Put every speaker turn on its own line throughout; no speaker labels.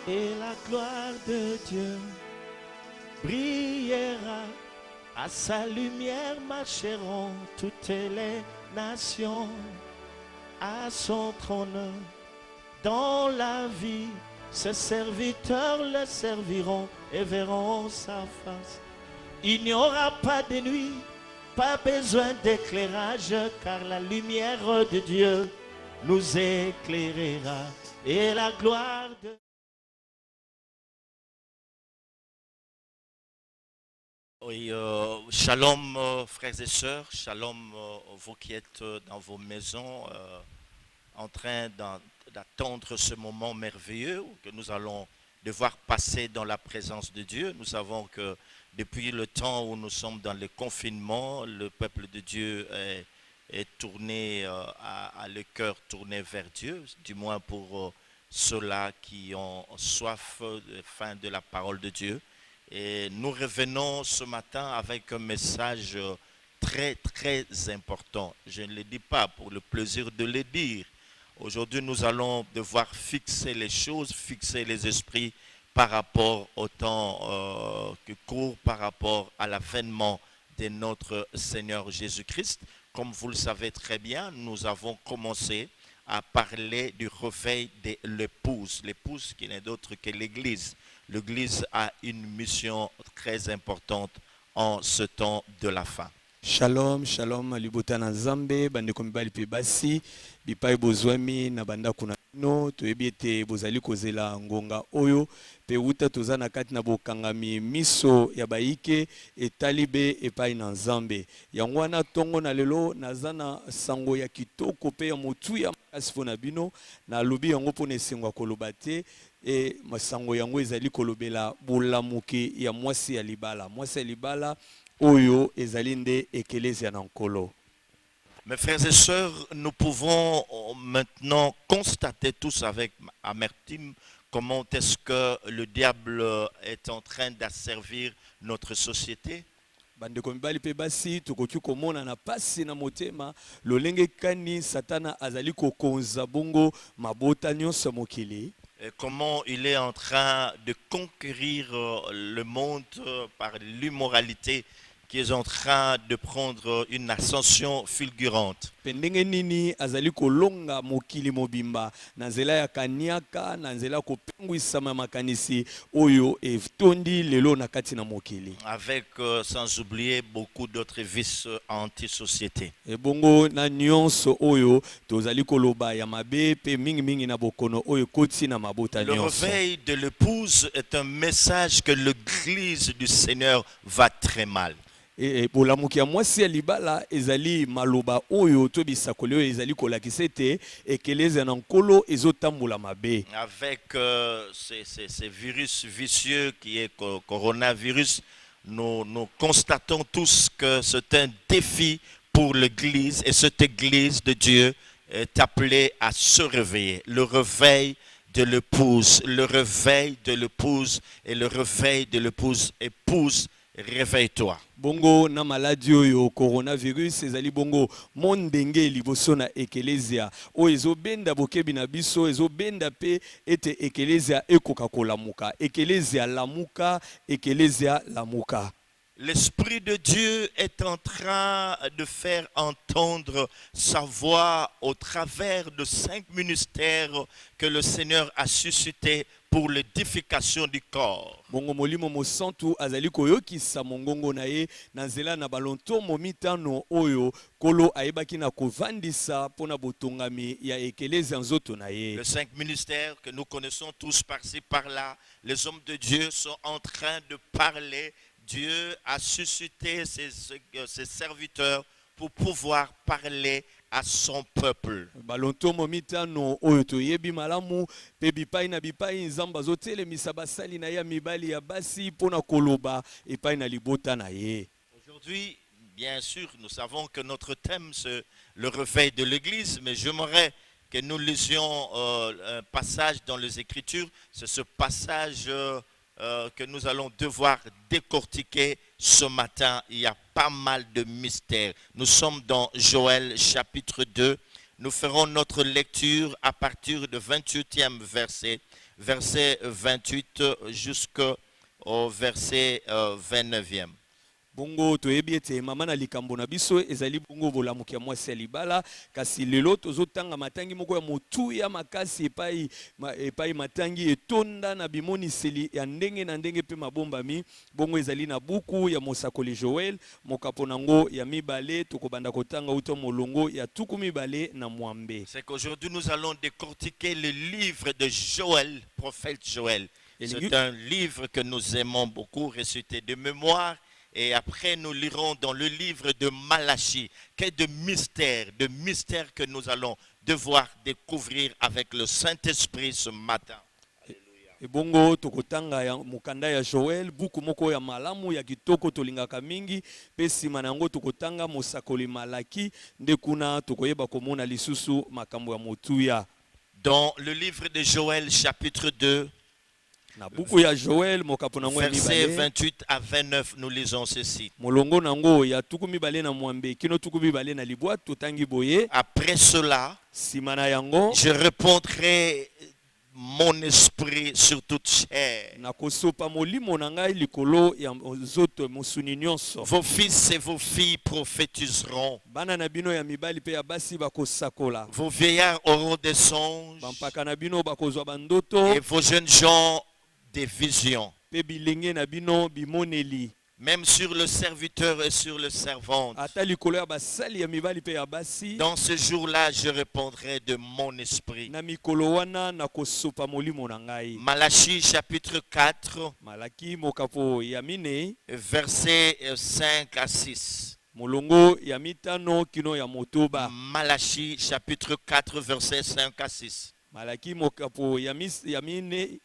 Et la gloire de Dieu brillera. À sa lumière marcheront toutes les nations. À son trône, dans la vie, ses serviteurs le serviront et verront sa face. Il n'y aura pas de nuit, pas besoin d'éclairage, car la lumière de Dieu nous éclairera. Et la gloire de... Oui, shalom frères et sœurs, shalom vous qui êtes dans vos maisons en train d'attendre ce moment merveilleux que nous allons devoir passer dans la présence de Dieu. Nous savons que depuis le temps où nous sommes dans le confinement, le peuple de Dieu est tourné, a le cœur tourné vers Dieu, du moins pour ceux-là qui ont soif, faim de la parole de Dieu. Et nous revenons ce matin avec un message très très important. Je ne le dis pas pour le plaisir de le dire. Aujourd'hui, nous allons devoir fixer les choses, fixer les esprits par rapport au temps que court, par rapport à l'avènement de notre Seigneur Jésus-Christ. Comme vous le savez très bien, nous avons commencé à parler du réveil de l'épouse. L'épouse qui n'est d'autre que l'Église. L'Église a une mission très importante en ce temps de la fin.
Shalom, shalom, libota na Nzambe, bande komibali pe basi, bipai bozwami na banda kuna no, toyebi ete bozali kozela ngonga oyo, pe uta tozana kati na bokangami miso ya baike etalibe epai na Nzambe. Yango wana tongo na lelo nazana sango ya kitoko pe ya motu ya makasi pona bino, na lobi yango pona esengwa koloba te. Et masango yango ezali kolobela bolamuki ya mwasi ya libala. Mwasi ya libala oyo ezalinde ekelezia na nkolo.
Mes frères et sœurs, nous pouvons maintenant constater tous avec amertume comment est-ce que le diable est en train d'asservir notre société.
Bandeko mibali pe basi tokoki komona na pasi na motema lolenge kani satana azali kokonza bongo mabota nyonso mokili.
Et comment il est en train de conquérir le monde par l'immoralité qui est en train de prendre une ascension fulgurante.
Pendenge nini azali kolonga mokili mobimba na nzela ya kaniaka na nzela kopengwisama makanisi oyo etondi lelo na kati na mokili.
Avec sans oublier beaucoup d'autres vices anti-société.
Et bongo na nyonso oyo tozali koloba ya mabe pe mingi mingi na bokono oyo koti na mabota nyonso.
Le réveil de l'épouse est un message que l'Église du Seigneur va très mal.
Et bolamuki ya mwasi ya libala ezali maloba oyo to bisakoli oyo ezali kolakisa ete ekeleza na nkolo ezotambola mabe.
Avec ces virus vicieux qui est coronavirus, nous constatons tous que c'est un défi pour l'Église et cette Église de Dieu est appelée à se réveiller. Le réveil de l'épouse, le réveil de l'épouse et le réveil de l'épouse. Épouse, réveille-toi.
Bongo na maladi oyo coronavirus ezali bongo mondenge liboso na ekelezia o ezobenda bokebi na biso ezobenda pe ete ekelezia ekoka kolamuka ekelezia lamuka ekelezia lamuka.
L'Esprit de Dieu est en train de faire entendre sa voix au travers de 5 ministères que le Seigneur a suscités pour l'édification du corps.
Bongo molimo mosantu azali koyokisa mongongo na ye na nzela na balonto momitano oyo kolo ayebaki na kovandisa pona botongami ya ekelezia nzoto na ye.
Les 5 ministères que nous connaissons tous par-ci par-là, les hommes de Dieu sont en train de parler. Dieu a suscité ses serviteurs pour pouvoir parler à son peuple.
Balonto momitano oyo toyebi malamu pe bipai na bipai nzamba zotelemisa basali na ya mibali ya basi pona koloba epai na libota na ye.
Aujourd'hui, bien sûr, nous savons que notre thème c'est le réveil de l'Église, mais j'aimerais que nous lisions un passage dans les Écritures. C'est ce passage que nous allons devoir décortiquer ce matin. Il y a pas mal de mystères. Nous sommes dans Joël chapitre 2. Nous ferons notre lecture à partir du 28e verset verset 28 jusqu'au verset 29e.
bongo toyebi ete mama na likambo na biso ezali bongo bolamuki ya mwasi ya libala kasi lelo tozotanga matangi moko ya motuya makasi epai matangi etonda na bimoniseli ya ndenge na ndenge mpe mabombami bongo ezali na buku ya mosakoli Joel mokapo nango ya mibale tokobanda kotanga uta molongo ya tuku mibale na mwambe.
C'est qu'aujourd'hui nous allons décortiquer le livre de Joël, prophète Joël. C'est un livre que nous aimons beaucoup réciter de mémoire. Et après, nous lirons dans le livre de Malachie, qu'est de mystères que nous allons devoir découvrir avec le Saint-Esprit ce matin.
Ebongo tokotanga ya mukanda ya Joel buku moko ya malamu ya kitoko tolingaka mingi pe sima nango tokotanga mosakoli Malaki nde kuna tokoyeba komona lisusu makambo ya motuya.
Dans le livre de Joël chapitre 2
na buku ya Joel mokapo nango ya
versets
mibale
28 à 29, nous lisons ceci.
molongo nango ya tuku mibale na mwambe kino tuku mibale na libwa totangi boye.
Après cela,
Sima na yango
je répondrai mon esprit sur toute chair.
na kosopa molimo na ngai likolo ya zoto mosuni nyonso.
Vos fils et vos filles prophétiseront.
Bana na bino ya mibali pe ya basi bakosakola.
Vos vieillards auront des songes.
Bampaka na bino bakozwa bandoto
Et vos jeunes gens des visions.
pe bilenge na bino bimoneli.
Même sur le serviteur et sur le servante.
Ata likolo ya basali ya mibali pe ya basi.
Dans ce jour-là, je répondrai de mon esprit.
Na mikolo wana na kosopa molimo na ngai.
Malachie chapitre 4,
Malaki mokapo ya mine
versets 5 à 6.
molongo ya mitano kino ya motoba.
Malachie chapitre 4, versets 5 à 6.
Malaki mokapo ya mine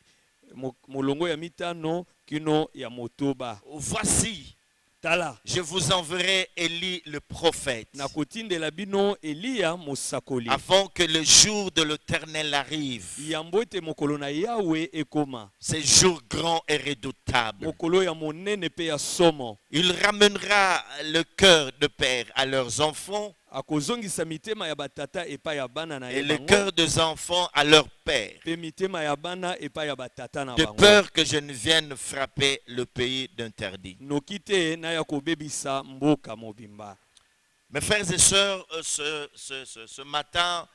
molongo ya mitano kino ya motoba.
Voici,
Tala
je vous enverrai Élie le prophète,
na kotindela bino Eliya mosakoli
avant que le jour de l'Éternel arrive.
yambo ete mokolo na Yawe ekoma
Ces jours grands et redoutables.
mokolo ya monene pe ya somo.
Il ramènera le cœur de père à leurs enfants
akozongisa mitema ya batata epai ya bana na
et
ye
le
bango
cœur des enfants à leur père,
pe mitema ya bana epai ya batata na
de
bango
peur que je ne vienne frapper le pays d'interdit.
noki te naya kobebisa mboka mobimba.
Mes frères et sœurs, ce matin,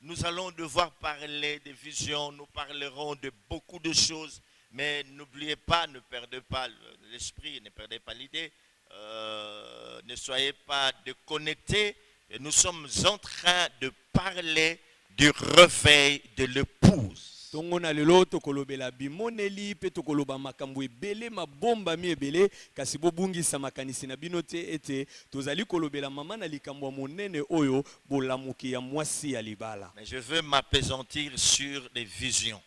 nous allons devoir parler des visions, nous parlerons de beaucoup de choses, mais n'oubliez pas, ne perdez pas l'esprit, ne perdez pas l'idée, ne soyez pas déconnectés. Nous sommes en train de parler du réveil de l'épouse.
Tongo na lelo tokolobela bimoneli pe tokoloba makambo ebele mabombami ebele kasi bobungisa makanisi na bino te ete tozali kolobela mama na likambo ya monene oyo bolamuki ya mwasi ya libala.
Mais je veux m'appesantir sur les visions.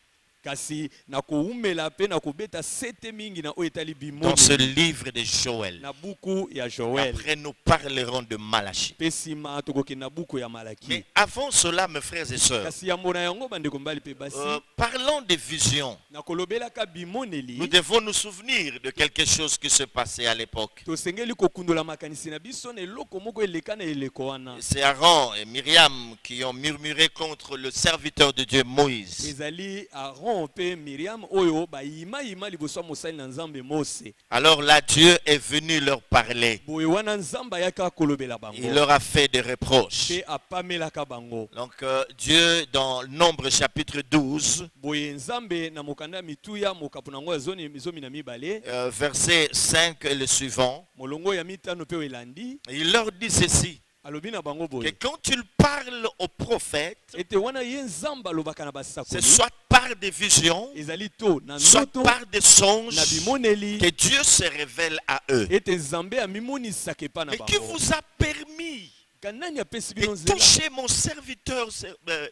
Kasi na koumela pe na kobeta sete mingi na oyo etali
Dans ce
bimoneli
livre de Joël.
na buku ya Joel.
Après, nous parlerons de Malachie.
Pe sima tokoki na buku ya Malaki.
Mais avant cela, mes frères et sœurs,
Kasi ya mona yango bandeko mbali pe basi
parlons des visions.
na kolobelaka bimoneli.
Nous devons nous souvenir de quelque chose qui se passait à l'époque.
Tosengeli kokundola makanisi na biso na eloko moko eleka na eleko wana.
C'est Aaron et Myriam qui ont murmuré contre le serviteur de Dieu Moïse.
Ezali Aaron pe Miriam oyo ba yima liboso ya mosali na Nzambe Mose.
Alors là, Dieu est venu leur parler.
Boye wana Nzamba yaka kolobela bango.
Il leur a fait des reproches.
Pe apamelaka bango.
Donc Dieu, dans Nombre chapitre 12,
Boye Nzambe na mokanda mituya mokapo nango ya zomi na mibale.
verset 5 et le suivant,
Molongo ya mitano pe elandi.
il leur dit ceci,
Alobi na bango
que
boye.
quand il parle aux prophètes,
Ete wana ye Nzamba alobaka na
c'est
basakoli.
soit par des visions,
Ezali to na
soit
ndoto
par des songes,
na bimoneli.
que Dieu se révèle à eux.
Ete Nzambe amimonisaka epa na
Mais qui
bango.
vous a permis
Kanani apesi
de
bino nzela.
toucher mon serviteur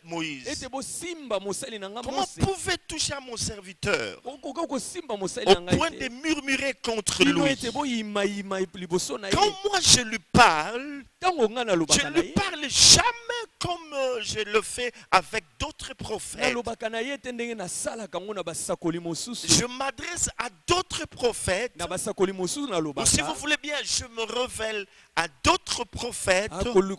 Moïse?
Ete bo simba mosali na nga
Comment
Mose.
pouvez toucher à mon serviteur
Okoka kosimba mosali
au
na ngai
point
te.
de murmurer contre
Bino
lui?
ete bo yima liboso na ye.
Quand moi je lui parle,
Tango nga na
je
lobaka na
ne lui
ye.
parle jamais comme je le fais avec d'autres prophètes.
nalobaka na ye te ndenge nasalaka yango na basakoli mosusu
Je m'adresse à d'autres prophètes.
na basakoli mosusu
Ou si
nalobaka
vous voulez bien, je me révèle à d'autres prophètes.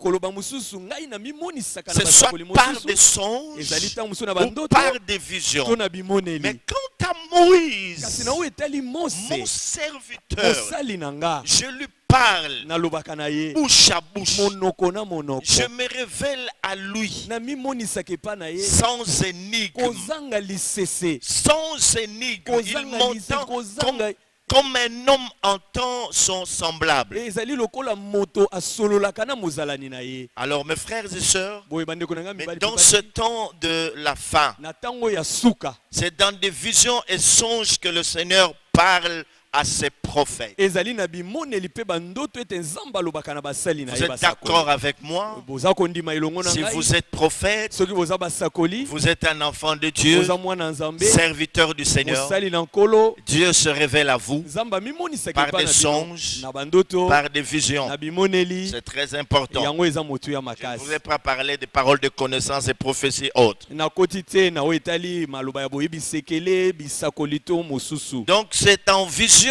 koloba mosusu ngai na mimonisaka na
C'est soit
basakoli
par
mosusu
des songes
ezali ntango mosusu na
ou
bandoto
par des
to
visions.
na bimoneli
Mais quant à
kasi
Moïse,
na oyo etali mose
mon serviteur,
mosali na nga
je lui parle
nalobaka na ye
bouche à bouche.
monoko na monoko
Je me révèle à lui
na mimonisaka epa na ye
sans énigme.
kozanga lisese
Sans énigme. Il
kozanga lisese
m'entend
kozanga
comme un homme entend son semblable.
ezali lokola moto asololaka na mozalani na ye
Alors mes frères et sœurs,
boye bandeko na nga
mais
mibali
dans
mpe
ce
basi,
temps de la fin,
na ntango ya suka
c'est dans des visions et songes que le Seigneur parle à ses prophètes.
ezali na bimoneli mpe bandoto ete nzambe alobaka na basali na
Vous
ye
êtes d'accord avec moi?
boza kondima elongo na
Si
ngai
vous êtes prophète,
soki boza basakoli
vous êtes un enfant de Dieu,
boza mwana nzambe
serviteur du Seigneur,
mosali na nkolo
Dieu se révèle à vous
nzambe amimonisaka
par
epa
des
na
songes,
bino na bandoto
par des visions.
na bimoneli
C'est très important.
yango eza motu ya
Je ne
makasi
voudrais pas parler des paroles de connaissance et prophéties autres.
nakoti te na oyo etali maloba ya boyebisekele bisakoli to mosusu
Donc c'est en vision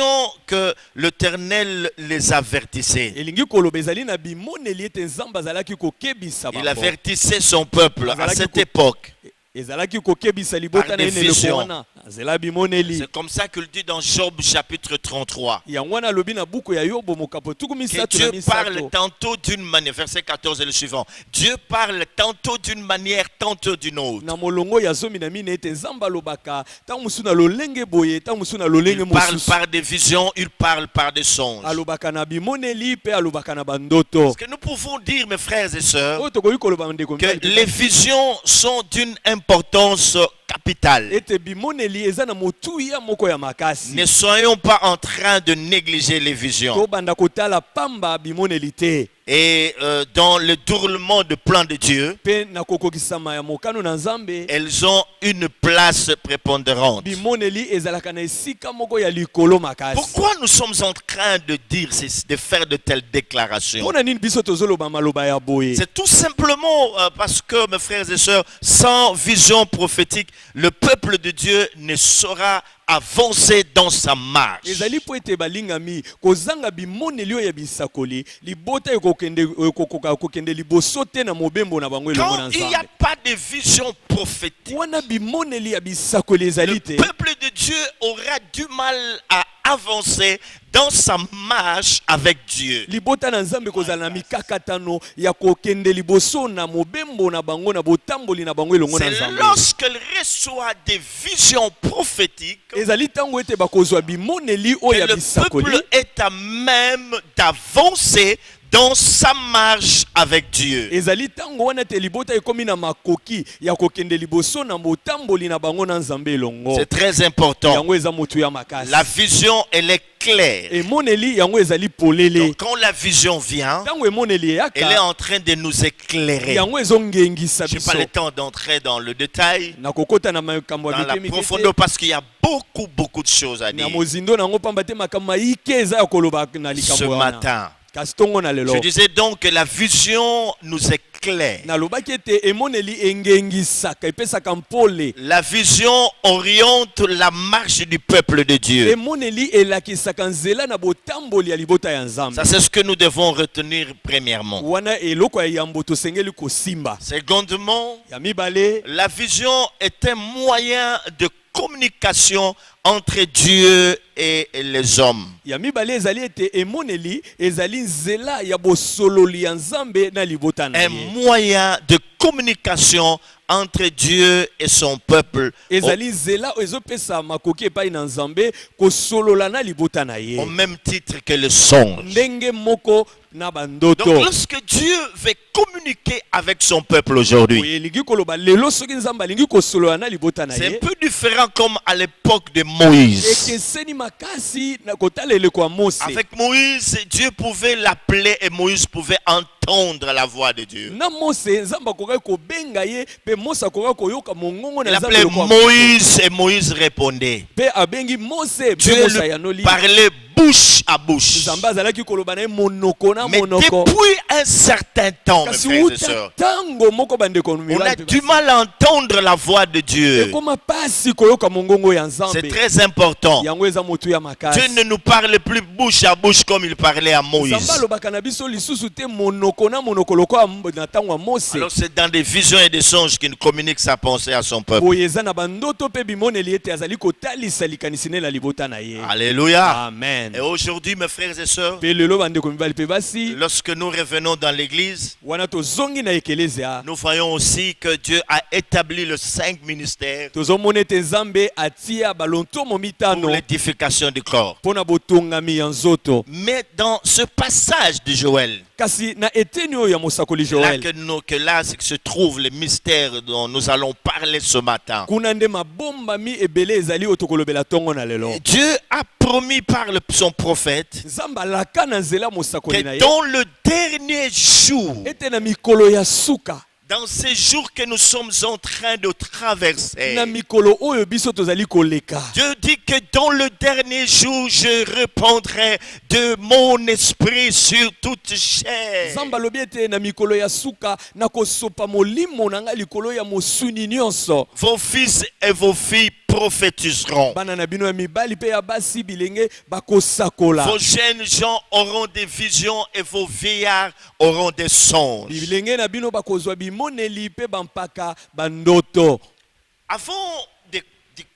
que l'Éternel les avertissait.
elingi koloba ezali na bimoneli ete nzambe azalaki kokebisa
Il
bango
avertissait son peuple à cette époque.
ezalaki kokebisa libota na ye na eloko wana azela bimoneli
C'est comme ça qu'il dit dans Job chapitre 33.
yango wana alobi na buku ya yobo mokapo tuku
Que
misato na
Dieu parle
misato
tantôt d'une manière, verset 14 et le suivant. Dieu parle tantôt d'une manière, tantôt d'une autre.
na molongo ya zomi na mine ete nzambe alobaka ntango mosusu na lolenge boye ntango mosusu na lolenge
Il parle
mosusu
par des visions, il parle par des songes.
alobaka na bimoneli mpe alobaka na bandoto
Parce que nous pouvons dire, mes frères et sœurs,
oyo tokoki koloba ndeko
que
mibali
les visions sont d'une importance capitale.
ete bimoneli eza na motuya moko ya makasi
Ne soyons pas en train de négliger les visions.
tobanda kotala pamba bimoneli te
Et dans le déroulement du plan de Dieu,
mpe na kokokisama ya mokano na nzambe
elles ont une place prépondérante.
bimoneli ezalaka na esika moko ya likolo makasi
Pourquoi nous sommes en train de dire, de faire de telles déclarations?
mpona nini biso tozoloba maloba ya boye
C'est tout simplement parce que, mes frères et sœurs, sans vision prophétique, le peuple de Dieu ne saura avancer dans sa marche.
ezali mpo ete balingami kozanga bimoneli oyo ya bisakoli libota ekokoka kokende liboso te na mobembo na bango elongo na
Quand il n'y a
nzambe
pas de vision prophétique,
wana bimoneli ya bisakoli
le
ezali te
peuple de Dieu aura du mal à avancer dans sa marche avec Dieu.
libota na nzambe kozala na mikakatano ya kokende liboso na mobembo na bango na botamboli na bango elongo na
C'est
nzambe
lorsqu'elle reçoit des visions prophétiques
ezali ntango ete bakozwa bimoneli oyo
que
ya
le
bisakoli
peuple est à même d'avancer dans sa marche avec Dieu.
ezali ntango wana te libota ekomi na makoki ya kokende liboso na botamboli na bango na nzambe elongo
C'est très important.
yango eza motu ya makasi
La vision, elle est claire.
emoneli yango ezali polele
Donc, quand la vision vient,
ntango emoneli
elle est
eyaka
en train de nous éclairer.
yango ezongengisa
Je n'ai
biso
pas le temps d'entrer dans le détail,
na kokota na makambo
dans
ya
la
mike mike
profondeur,
te
parce qu'il y a beaucoup de choses à
na
dire
mozindo nango pamba te makambo mayike eza ya koloba na
ce
likambo wana
matin.
kasi ntongo na lelo
Je disais donc que la vision nous éclaire.
nalobaki ete emoneli engengisaka epesaka mpole
La vision oriente la marche du peuple de Dieu.
emoneli elakisaka nzela na botamboli ya libota ya nzambe
Ça, c'est ce que nous devons retenir premièrement.
wana eloko ya yambo tosengeli kosimba
Secondement,
ya mibale
la vision est un moyen de communication entre Dieu et les hommes.
ya mibale ezali ete emoneli ezali nzela ya bosololi ya nzambe na libota na
Un
ye
moyen de communication entre Dieu et son peuple
ezali nzela oyo ezopesa makoki epai na nzambe kosolola na libota na
au
ye
même titre que le songe.
ndenge moko na
Donc
bandoto
lorsque Dieu veut communiquer avec son peuple aujourd'hui,
oyo elingi koloba lelo soki nzambe alingi kosolola na libota na
c'est un
ye
peu différent comme à l'époque de Moïse.
ekeseni makasi na kotala eleko ya mose
Avec Moïse, Dieu pouvait l'appeler et Moïse pouvait entendre la voix de Dieu.
na mose nzambe akokaki kobenga ye mpe mose akokaki koyoka mongongo na
Il
nzambe
appelait
eloko ya mose.
Moïse et Moïse répondait.
mpe abengi mose mpe
Dieu
mose
lui
ayanoli
parlait bouche à bouche.
Nzambe azalaki koloba na ye monoko na
Mais
monoko.
depuis un certain temps, mes
Kasi
frères et
uta
sœurs,
tango moko bandeko
on
mibali
a
mpe
du
basi.
mal à entendre la voix de Dieu.
Ekoma pasi koyoka mongongo ya
C'est
Nzambe.
très important.
Yango eza motu ya
Dieu
makasi.
ne nous parle plus bouche à bouche comme il parlait à
Nzambe
Moïse.
alobaka na biso lisusu te monoko na monoko lokola na ntango ya Mose.
Alors c'est dans des visions et des songes qu'il communique sa pensée à son peuple.
Boye eza na bandoto mpe bimoneli ete azali kotalisa likanisi ne na libota na ye.
Alléluia.
Amen.
Et aujourd'hui, mes frères et sœurs,
Mpe lelo bandeko mibali mpe basi
lorsque nous revenons dans l'église,
wana tozongi na ekelezia
nous voyons aussi que Dieu a établi les 5 ministères
tozomona ete Nzambe atia balontomo
pour
mitano
l'édification du corps.
mpona botongami ya nzoto.
Mais dans ce passage de Joël,
Kasi na eteni oyo ya mosakoli
là
Joël
que là c'est que se trouve le mystère dont nous allons parler ce matin.
kuna nde mabombami ebele ezali oyo tokolobela ntongo na lelo.
Dieu a promis par son prophète
Nzambe alaka na nzela mosakoli na
que
ye
dans le dernier jour,
ete na mikolo ya suka
dans ces jours que nous sommes en train de traverser,
na mikolo oyo biso tozali koleka.
Dieu dit que dans le dernier jour, je répandrai de mon esprit sur toute chair.
Nzambe alobi ete na mikolo ya suka nakosopa molimo na ngai likolo ya mosuni nyonso.
Vos fils et vos filles prophétiseront.
Bana na bino ya mibali mpe ya basi bilenge bakosakola.
Vos jeunes gens auront des visions et vos vieillards auront des songes.
Bilenge na bino bakozwa bimoneli mpe bampaka bandoto.
Avant de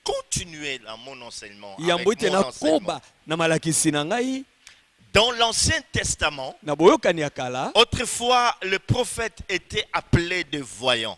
continuer dans mon enseignement,
Yambo
avec
ete
mon enseignement,
nakoba na malakisi na ngai
dans l'Ancien Testament,
na boyokani ya kala.
autrefois le prophète était appelé de voyant.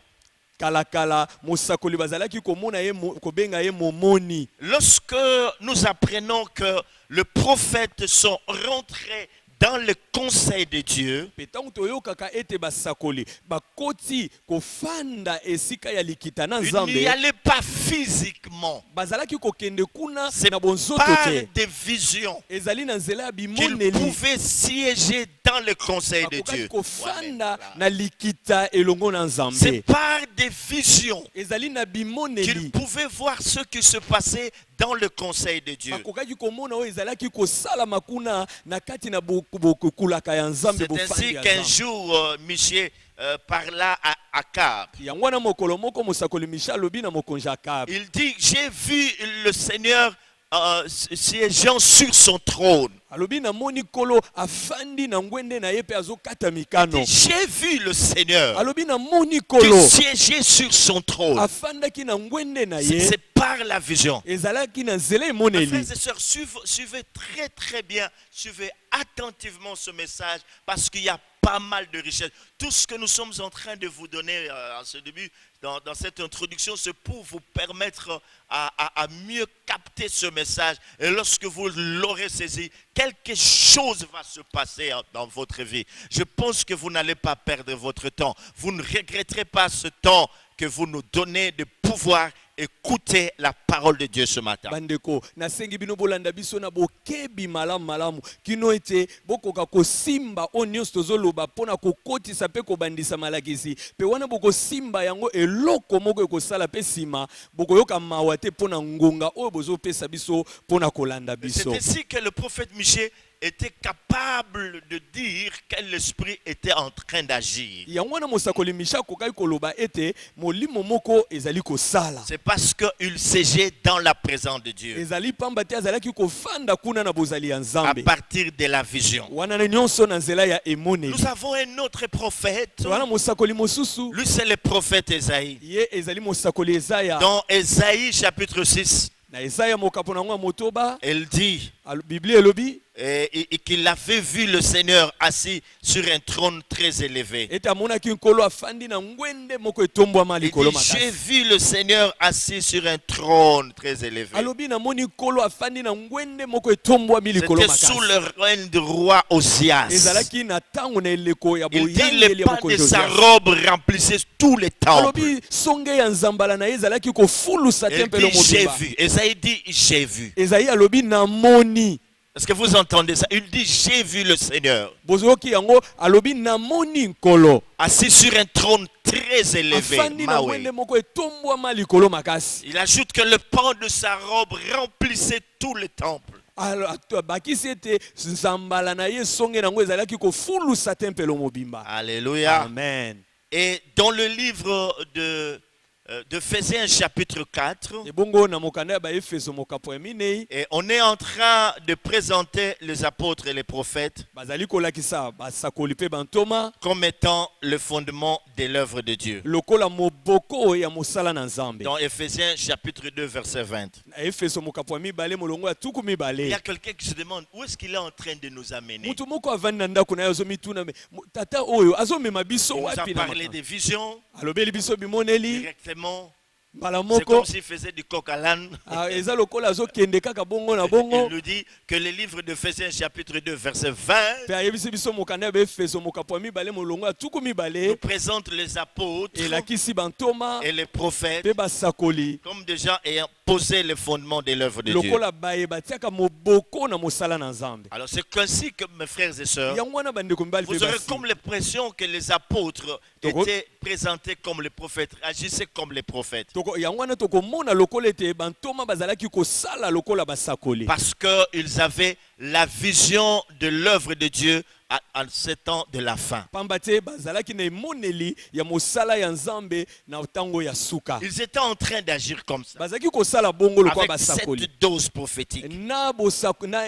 Kala kala mosakoli bazalaki komona ye kobenga ye momoni.
Lorsque nous apprenons que le prophète sont rentrés dans le conseil de Dieu,
Petango toyokaka ete basakoli bakoti kofanda esika ya likita na
il n'y
Nzambe.
allait pas physiquement,
Bazalaki kokende kuna
c'est
na bonzoto
par
te.
des visions
Ezali na nzela ya
qu'il
bimoneli.
pouvait siéger dans le conseil de
Bakokaki
Dieu.
kofanda na likita elongo na
C'est
Nzambe.
par des visions
Ezali na
qu'il
bimoneli.
pouvait voir ce qui se passait dans le conseil de Dieu.
Bakokaki komona oyo ezalaki kosalama kuna na kati na bokulaka ya Nzambe
C'est
bofandi
ainsi
ya
qu'un
Nzambe.
jour, Michel parla à Akab.
Yango wana mokolo moko mosakoli Misha alobi na mokonzi Akabi.
Il dit, j'ai vu le Seigneur siégeant sur son trône.
Alobi na moni kolo afandi na ngwende na ye pe azokata mikano.
J'ai vu le Seigneur
Alobi na moni
qui
kolo
siégeait sur son trône.
afandaki na ngwende na ye.
C'est par la vision.
Ezalaki na nzela
Mes
emoneli.
frères et sœurs, suivez très très bien, suivez attentivement ce message parce qu'il y a pas mal de richesses. Tout ce que nous sommes en train de vous donner en ce début, dans cette introduction, c'est pour vous permettre à mieux capter ce message. Et lorsque vous l'aurez saisi, quelque chose va se passer dans votre vie. Je pense que vous n'allez pas perdre votre temps. Vous ne regretterez pas ce temps que vous nous donnez de pouvoir écouter la parole de Dieu ce matin.
Bandeko nasengi bino bolanda biso na bokebi malamu malamu kino ete bokoka kosimba o nyonso tozoloba mpona kokotisa mpe kobandisa malakisi mpe wana bokosimba yango eloko moko ekosala mpe nsima bokoyoka mawa te mpona ngonga oyo bozopesa biso mpona kolanda
C'est
biso.
ainsi que le prophète Michée était capable de dire que l'esprit était en train d'agir.
Yango wana mosakoli Misha akokaki koloba ete molimo moko ezali kosala.
C'est parce qu'il siégeait dans la présence de Dieu.
Ezali pamba te azalaki kofanda kuna na bozali ya
À
Nzambe.
partir de la vision.
Wana na nyonso na nzela ya emoneli.
Nous avons un autre prophète.
Wana mosakoli mosusu
Lui, c'est le prophète Esaïe.
ye ezali mosakoli Ezaya.
Dans Esaïe chapitre 6,
Na Ezaya mokapo na ngwa motoba
elle dit
Biblia elobi
et qu'il avait vu le Seigneur assis sur un trône très élevé.
ete amonaki nkolo afandi na ngwende moko etombwama
Il
likolo
dit, j'ai
makasi.
vu le Seigneur assis sur un trône très élevé.
Alobi na moni nkolo afandi na ngwende moko etombwami likolo
C'était sous
makasi.
le règne du roi Osias.
Ezalaki na tango na eleko ya
Il dit
boyangeli
le
ya
pan
mokonzi
de sa
Osias.
robe remplissait tous les temples.
Alobi songe ya nzambala na ye ezalaki kofulusa
Il
tempelo
dit j'ai
mobimba.
vu. Esaïe dit j'ai vu.
Ezayi alobi na moni.
Est-ce que vous entendez ça? Il dit j'ai vu le Seigneur
Bozoki yango alobi na moni nkolo.
assis sur un trône très élevé.
Afandi na
Mawe.
ngwende moko etombwama likolo makasi.
Il ajoute que le pan de sa robe remplissait tout le temple.
alors bakisi ete nzambala na ye songe nango ezalaki kofulusa tempelo mobimba.
Alléluia.
Amen.
Et dans le livre d'Éphésiens chapitre 4,
Ebongo na mokanda ya Baefeso mokapo ya minei
et on est en train de présenter les apôtres et les prophètes
bazali kolakisa basakoli pe bantoma
comme étant le fondement de l'œuvre de Dieu.
lokola moboko ya mosala na Nzambe.
Dans Éphésiens chapitre 2 verset 20.
Na Efeso mokapo ya mibale molongo ya tuku
Il y
mibale.
a quelqu'un qui se demande où est-ce qu'il est en train de nous amener.
Mutu moko avandi na ndako na yo azomituna tata oyo azomema biso
Il nous a
wapi na
parlé des visions
alobeli biso bimoneli
directement.
mbala
C'est comme
moko
s'il faisait du coq à l'âne.
eza lokola azokende kaka bongo na
Il
bongo
nous dit que le livre d'Éphésiens chapitre 2 verset 20
pe ayebisi biso mokanda ya Baefeso mokapo ya mibale molongo ya tuku
nous
mibale
présente les apôtres
elakisi bantoma
et les prophètes
pe basakoli
comme des gens ayant posé le fondement de l'œuvre de Dieu.
lokola baye batiaka moboko na mosala na Nzambe.
Alors c'est ainsi que mes frères et sœurs,
Yango wana bandeko mibali pe
vous aurez
basi
comme l'impression que les apôtres
Toko-
étaient présentés comme les prophètes, agissaient comme les prophètes.
yango wana tokomona lokola ete bantoma bazalaki kosala lokola basakoli
Parce qu'ils avaient la vision de l'œuvre de Dieu en ce temps de la fin.
pamba te bazalaki na emoneli ya mosala ya Nzambe na ntango ya suka
Ils étaient en train d'agir comme ça,
bazalaki kosala bongo lokola
avec
basakoli
cette dose prophétique.
na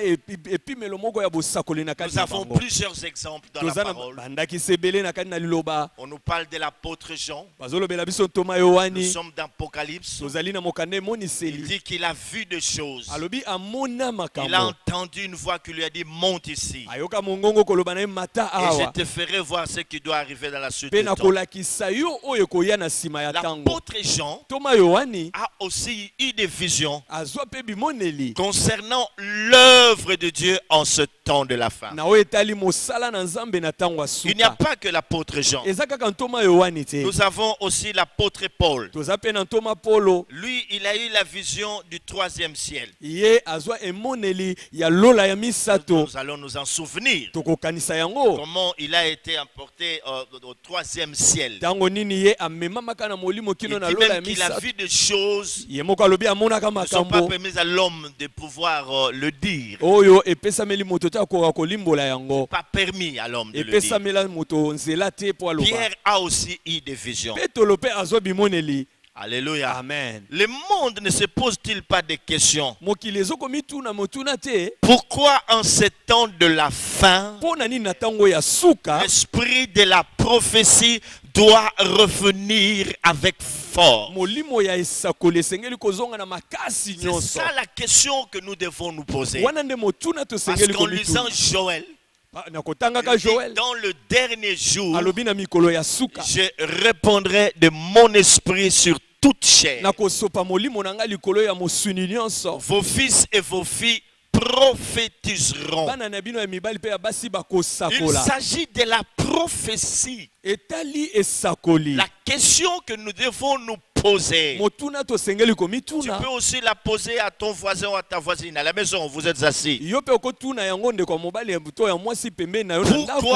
epimelo moko ya bosakoli na kati
Nous
na
avons
bango.
plusieurs exemples dans la
Toza na
parole.
bandakisa ebele na kati na liloba
On nous parle de l'apôtre Jean.
bazolobela biso ntoma
Nous
yohani
sommes dans Apocalypse.
tozali na mokanda
Il
emoniseli
dit qu'il a vu des choses.
alobi amona
Il a
makambo
entendu une voix qui lui a dit monte ici.
ayoka mongongo koloba na ye mata
Et je
awa
te ferai voir ce qui doit arriver dans la suite
mpe
du temps.
nakolakisa yo oyo ekoya na nsima ya ntango.
L'apôtre Jean
Toma yohani
a aussi eu des visions
azwa mpe bimoneli
concernant l'œuvre de Dieu en ce temps de la fin.
na oyo etali mosala na Nzambe na ntango ya
Il n'y a
suka
pas que l'apôtre Jean.
eza kaka ntoma yohani te
Nous avons aussi l'apôtre Paul.
toza mpe na ntoma polo
Lui, il a eu la vision du troisième ciel.
ye azwa emoneli ya lola ya misato
Nous allons nous en souvenir.
tokokanisa yango
Comment il a été emporté au troisième ciel.
ntango nini ye amemamaka na molimo
Il
kino na
dit
lola ya
même qu'il a
misato
vu des choses
ye moko alobi amonaka
qui ne sont pas
makambo
permises à l'homme de pouvoir le dire.
oyo epesameli moto te akoka kolimbola yango
Pas permis à l'homme de le dire.
epesamela moto nzela te po aloba
Pierre a aussi eu des visions.
petolo mpe azwa bimoneli.
Alléluia.
Amen.
Le monde ne se pose-t-il pas des questions?
mokili ezokomituna motuna te
Pourquoi en ce temps de la fin,
mpo na nini na ntango ya suka
l'esprit de la prophétie doit revenir avec force?
molimo ya esakoli esengeli kozonga na makasi
C'est
nyonso
ça la question que nous devons nous poser.
wana nde motuna
Parce
tosengeli
qu'en lisant
komituna
Joël,
na kotangaka
il dit,
Joel
dans le dernier jour,
alobi na mikolo ya suka
je répondrai de mon esprit sur toute chair.
na kosopa molimo na ngai likolo ya mosuni nyonso
Vos fils et vos filles prophétiseront.
bana na bino ya mibali mpe ya basi
Il
bakosakola
s'agit de la prophétie.
etali esakoli
La question que nous devons nous poser,
motuna tosengeli
tu
komituna
peux aussi la poser à ton voisin ou à ta voisine. À la maison, vous êtes assis.
yo mpe okotuna yango ndeko ya mobali to ya mwasi pembeni na yo na ndako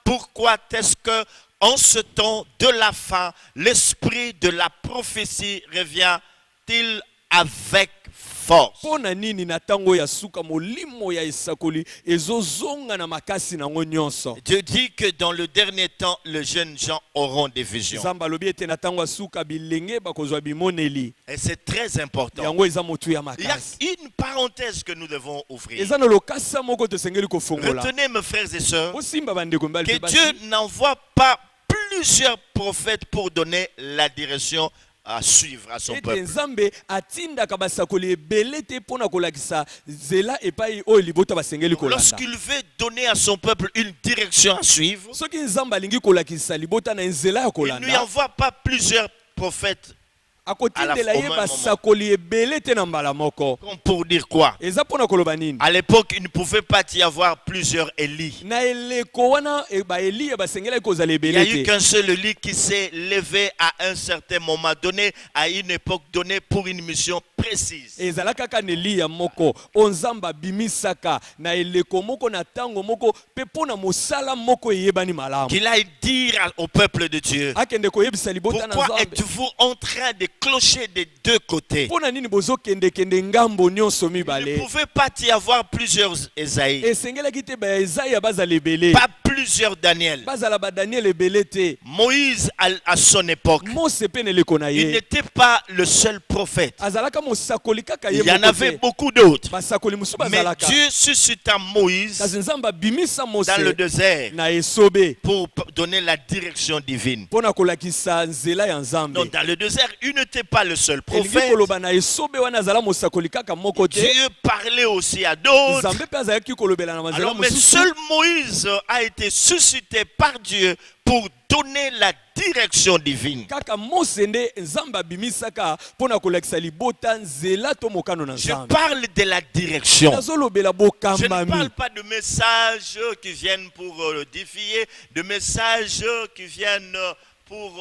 Pourquoi est-ce que en ce temps de la fin, l'esprit de la prophétie revient-il avec force?
mpo na nini na ntango ya suka molimo ya esakoli ezozonga na makasi nango nyonso.
Dieu dit que dans le dernier temps, les jeunes gens auront des visions.
Nzambe alobi ete na ntango ya suka bilenge bakozwa bimoneli
Et c'est très important.
yango eza motu ya
Il y a
makasi
une parenthèse que nous devons ouvrir.
eza na lokasa moko tosengeli kofongola
Retenez, mes frères et sœurs,
osimba bandeko mibali
que
mpe
Dieu
basi
n'envoie pas plusieurs prophètes pour donner la direction à suivre à son
ete
peuple.
Nzambe atindaka basakoli ebele te mpo na kolakisa nzela epai oyo libota basengeli kolanda
Lorsqu'il veut donner à son peuple une direction à suivre,
soki Nzambe alingi kolakisa libota na nzela ya
il ne lui
kolanda
envoie pas plusieurs prophètes.
akotindela
au
ye
même
basakoli ebele te na mbala moko
Comme pour dire quoi?
eza mpo na koloba nini
À l'époque, il ne pouvait pas y avoir plusieurs Élie.
na eleko wana baeliya basengelaki kozala
Il n'y
ebele
a eu
te
qu'un seul Élie qui s'est levé à un certain moment donné, à une époque donnée pour une mission précise.
ezala kaka na eliya moko oyo Nzambe abimisaka na eleko moko na ntango moko mpe mpo na mosala moko eyebani malamu
Qu'il aille dire au peuple de Dieu,
akende koyebisa libota na
pourquoi
Nzambe
êtes-vous en train de clocher des deux côtés.
Pona nini bozokende kende ngambo nyonso
Il ne
mibale.
pouvait pas y avoir plusieurs Esaïe,
Esengelaki te ba Esaïa bazala ebele.
pas plusieurs Daniel.
Bazala ba Daniel ebele te.
Moïse, à son époque,
Mose pe ne leko na
il
ye.
n'était pas le seul prophète.
Azalaka mosakoli kaka ye
Il y en
moko
avait
te.
beaucoup d'autres.
Basakoli musu
Mais
bazalaka.
Dieu suscita Moïse
Kasi Nzambe abimisa Mose
dans le désert
na esobe
pour donner la direction divine.
mpona kolakisa nzela ya Nzambe.
Donc dans le désert, il n'était pas le seul
Elingi
prophète.
koloba na esobe wana azala mosakoli kaka moko te.
Dieu parlait aussi à d'autres.
Nzambe mpe azalaki kolobela na manzela
Alors, mais
mosusu.
seul Moïse a été suscité par Dieu pour donner la direction divine.
Kaka Mose nde Nzambe abimisaka mpona kolakisa libota nzela to mokano na
Je
Nzambe.
parle de la direction.
Nazolobela
Je ne
bokambami.
parle pas de messages qui viennent pour défier, de messages qui viennent pour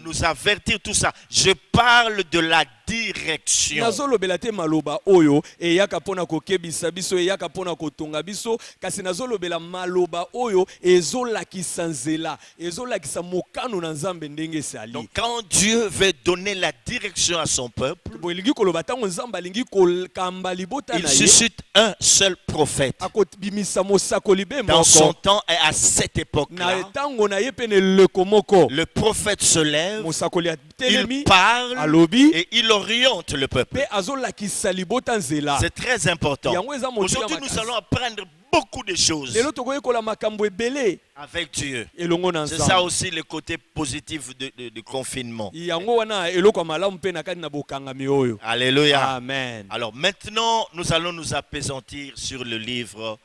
nous avertir, tout ça. Je parle de la direction.
Nazolobela te maloba oyo eyaka mpona kokebisa biso eyaka mpona kotonga biso kasi nazolobela maloba oyo ezolakisa nzela ezolakisa mokano na Nzambe ndenge esali.
Donc quand Dieu veut donner la direction à son peuple,
bolingi koloba ntango Nzambe alingi kokamba libota
il
na ye
suscite un seul prophète.
akobimisa mosakoli be
Dans son
moko
temps et à cette
na
époque-là,
ntango na ye pene leko moko
le prophète se lève,
mosakoli atelemi
il parle
alobi
et il oriente le peuple.
pe azolakisa libota nzela.
C'est très important.
Yango eza motia
Aujourd'hui, nous
makasi.
allons apprendre beaucoup de choses
lelo tokoyekola makambo ebele
avec Dieu.
elongo na
C'est ça
Nzambe.
aussi le côté positif du confinement.
Yango wana eloko ya malamu mpe na kati na bokangami oyo.
Alléluia.
Amen.
Alors maintenant, nous allons nous appesantir sur le livre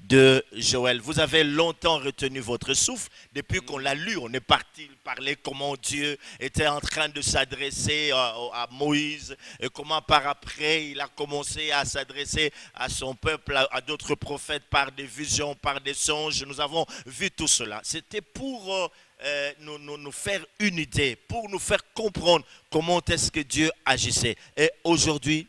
de Joël. Vous avez longtemps retenu votre souffle. Depuis qu'on l'a lu, on est parti parler comment Dieu était en train de s'adresser à Moïse et comment par après il a commencé à s'adresser à son peuple, à d'autres prophètes par des visions, par des songes. Nous avons vu tout cela. C'était pour nous faire une idée, pour nous faire comprendre comment est-ce que Dieu agissait. Et aujourd'hui,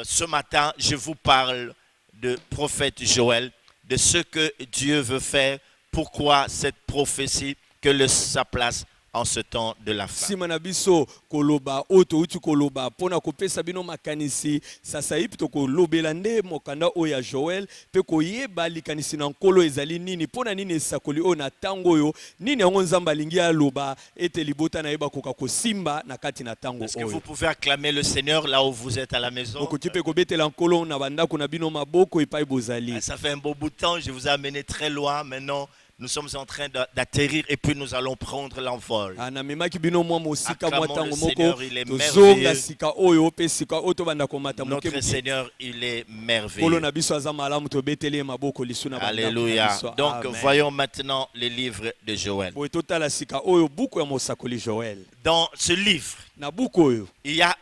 ce matin, je vous parle de prophète Joël, de ce que Dieu veut faire, pourquoi cette prophétie, quelle est sa place en ce temps de la fin.
Sima na biso koloba oto uti koloba pona kopesa bino makanisi sasa hivi to kolobela nde mokanda oya Joël pe koyeba likanisi na nkolo ezali nini pona nini esakoli o na tango yo nini yango Nzambe alingi aloba ete libota na yeba koka kosimba na kati na tango
Est-ce que vous
oyo.
pouvez acclamer le Seigneur là où vous êtes à la maison?
Okoti pe kobetela nkolo na bandako na bino maboko epai bozali.
Ça fait un beau bout de temps, je vous ai amené très loin. Maintenant, nous sommes en train d'atterrir et puis nous allons prendre l'envol.
Na memaki bino mwa mosika mwa
Acclamons
tango
le
moko
Seigneur, il est
tozonga
merveilleux.
sika oyo pe sika oto banda komata moke
Notre
moke.
Seigneur, il est
Kolo
merveilleux.
na biso aza malamu tobeteli maboko lisu na bandako na
Alléluia.
biso.
Donc,
Amen.
voyons maintenant le livre de Joël.
Boye totala sika oyo buku ya mosakoli Joël.
Dans ce livre,
Na buku oyo
il y a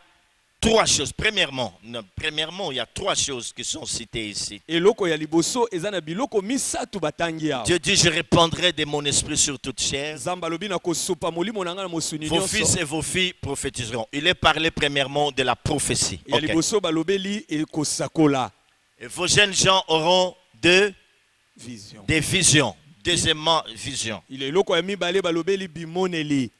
trois choses. Premièrement, il y a trois choses qui sont citées ici.
eloko ya liboso eza na biloko misatu batangi awa.
Dieu dit, je répandrai de mon esprit sur toute chair.
Nzambe alobi na kosopa molimo na nga na mosuni
Vos fils
nyonso.
et vos filles prophétiseront. Il est parlé premièrement de la prophétie.
Ya
Ok.
liboso balobeli ekosakola
Et vos jeunes gens auront des
vision.
visions. Deuxièmement, vision.
Il eloko ya mibale balobeli bimoneli.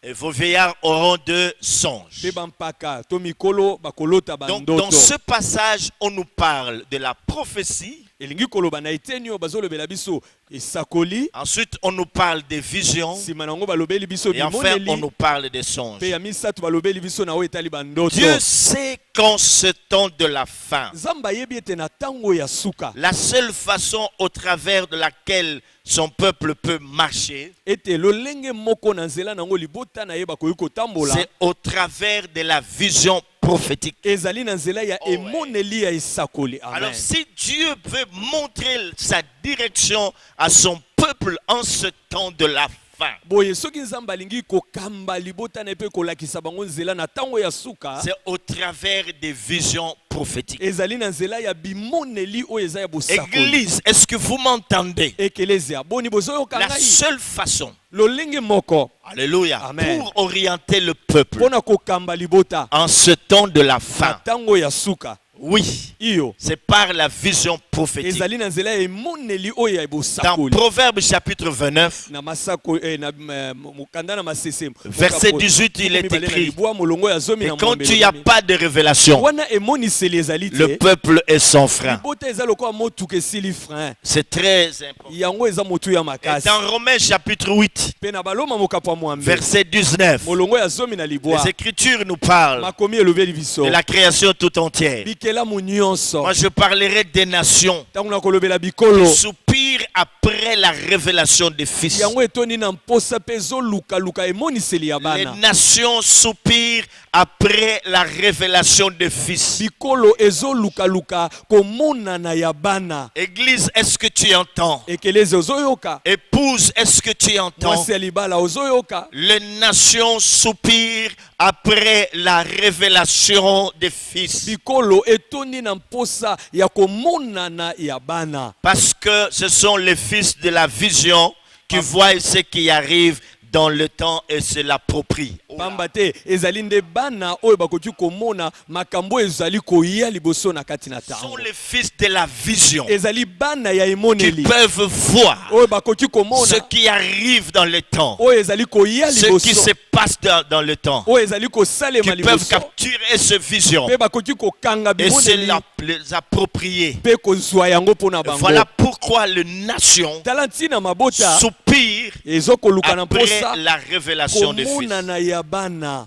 Et vos vieillards auront de songes.
Pe bampaka to mikolo bakolota
Donc, dans
bandoto.
ce passage, on nous parle de la prophétie.
Elingi koloba na eteni oyo bazolobela biso esakoli.
Ensuite, on nous parle des visions.
Sima nango balobeli biso
Et enfin, on
bimoneli.
nous parle des songes.
Pe ya misatu balobeli biso na oyo etali bandoto.
Dieu sait qu'en ce temps de la fin,
Nzambe ayebi ete na tango ya suka
la seule façon au travers de laquelle son peuple peut marcher,
ete lolenge moko na nzela nango libota na ye bakoki kotambola
c'est au travers de la vision prophétique.
ezali na nzela ya
Oh, ouais.
emoneli ya esakoli. Amen.
Alors si Dieu veut montrer sa direction à son peuple en ce temps de la fin,
boye soki Nzambe alingi kokamba libota na ye mpe kolakisa bango nzela na tango ya suka
c'est au travers des visions prophétiques.
ezali na nzela ya bimoneli oyo eza ya bosakoli.
Église, est-ce que vous m'entendez?
Ekelezia boni bozoyoka
La
ngai
seule façon,
lolenge moko
alléluia,
Amen.
pour orienter le peuple
mpona kokamba libota
en ce temps de la
na
fin,
tango ya suka
oui,
iyo
c'est par la vision prophétique.
ezali na nzela ya emoneli oyo ya
Dans
bosakoli
Proverbe chapitre 29,
na masako na mokanda na masese
verset 18, il est écrit:
libwa molongo ya zomi
et
na
quand
mwambelo
il n'y a pas de révélation,
wana emoniseli ezali
le
te
peuple est sans frein.
libota eza lokola motuka esili frein
C'est très important.
yango eza motu ya
Et
makasi
dans Romains chapitre 8,
mpe na baloma mokapo ya mwambe
verset 19,
molongo ya zomi na libwa
les Écritures nous parlent
makomi elobeli biso
de la création tout entière.
bikelamu nyonso
Moi, je parlerai des nations
ntango na kolobela bikolo
qui soupirent après la révélation des fils.
yango etondi na mposa mpe ezolukaluka emoniseli ya
Les
bana
nations soupirent après la révélation des fils.
bikolo ezolukaluka komonana ya bana
Église, est-ce que tu entends?
ekelezi ozoyoka
Épouse, est-ce que tu entends?
mwasi ya libala ozoyoka
Les nations soupirent après la révélation des fils.
bikolo etondi na mposa ya komonana ya bana
Parce que ce sont les fils de la vision qui voient ce qui arrive dans le temps et se l'approprient.
pamba te ezali nde bana oyo bakoki komona makambo ezali koya liboso na kati na
Ce sont
ntango
les fils de la vision
ezali bana ya
qui
emoneli
peuvent voir
oyo bakoki
ce
komona
qui arrive dans le temps,
oyo ezali koya
ce qui
liboso
se passe dans le temps,
oyo ezali
qui
kosalema
peuvent
liboso
capturer ce vision
mpe bakoki kokanga
et se
bimoneli
les approprier.
mpe kozwa yango mpo na bango
Voilà pourquoi les nations
tala ntina mabota
soupirent
ezokoluka na
après
mposa
la révélation des fils.
komonana ya bana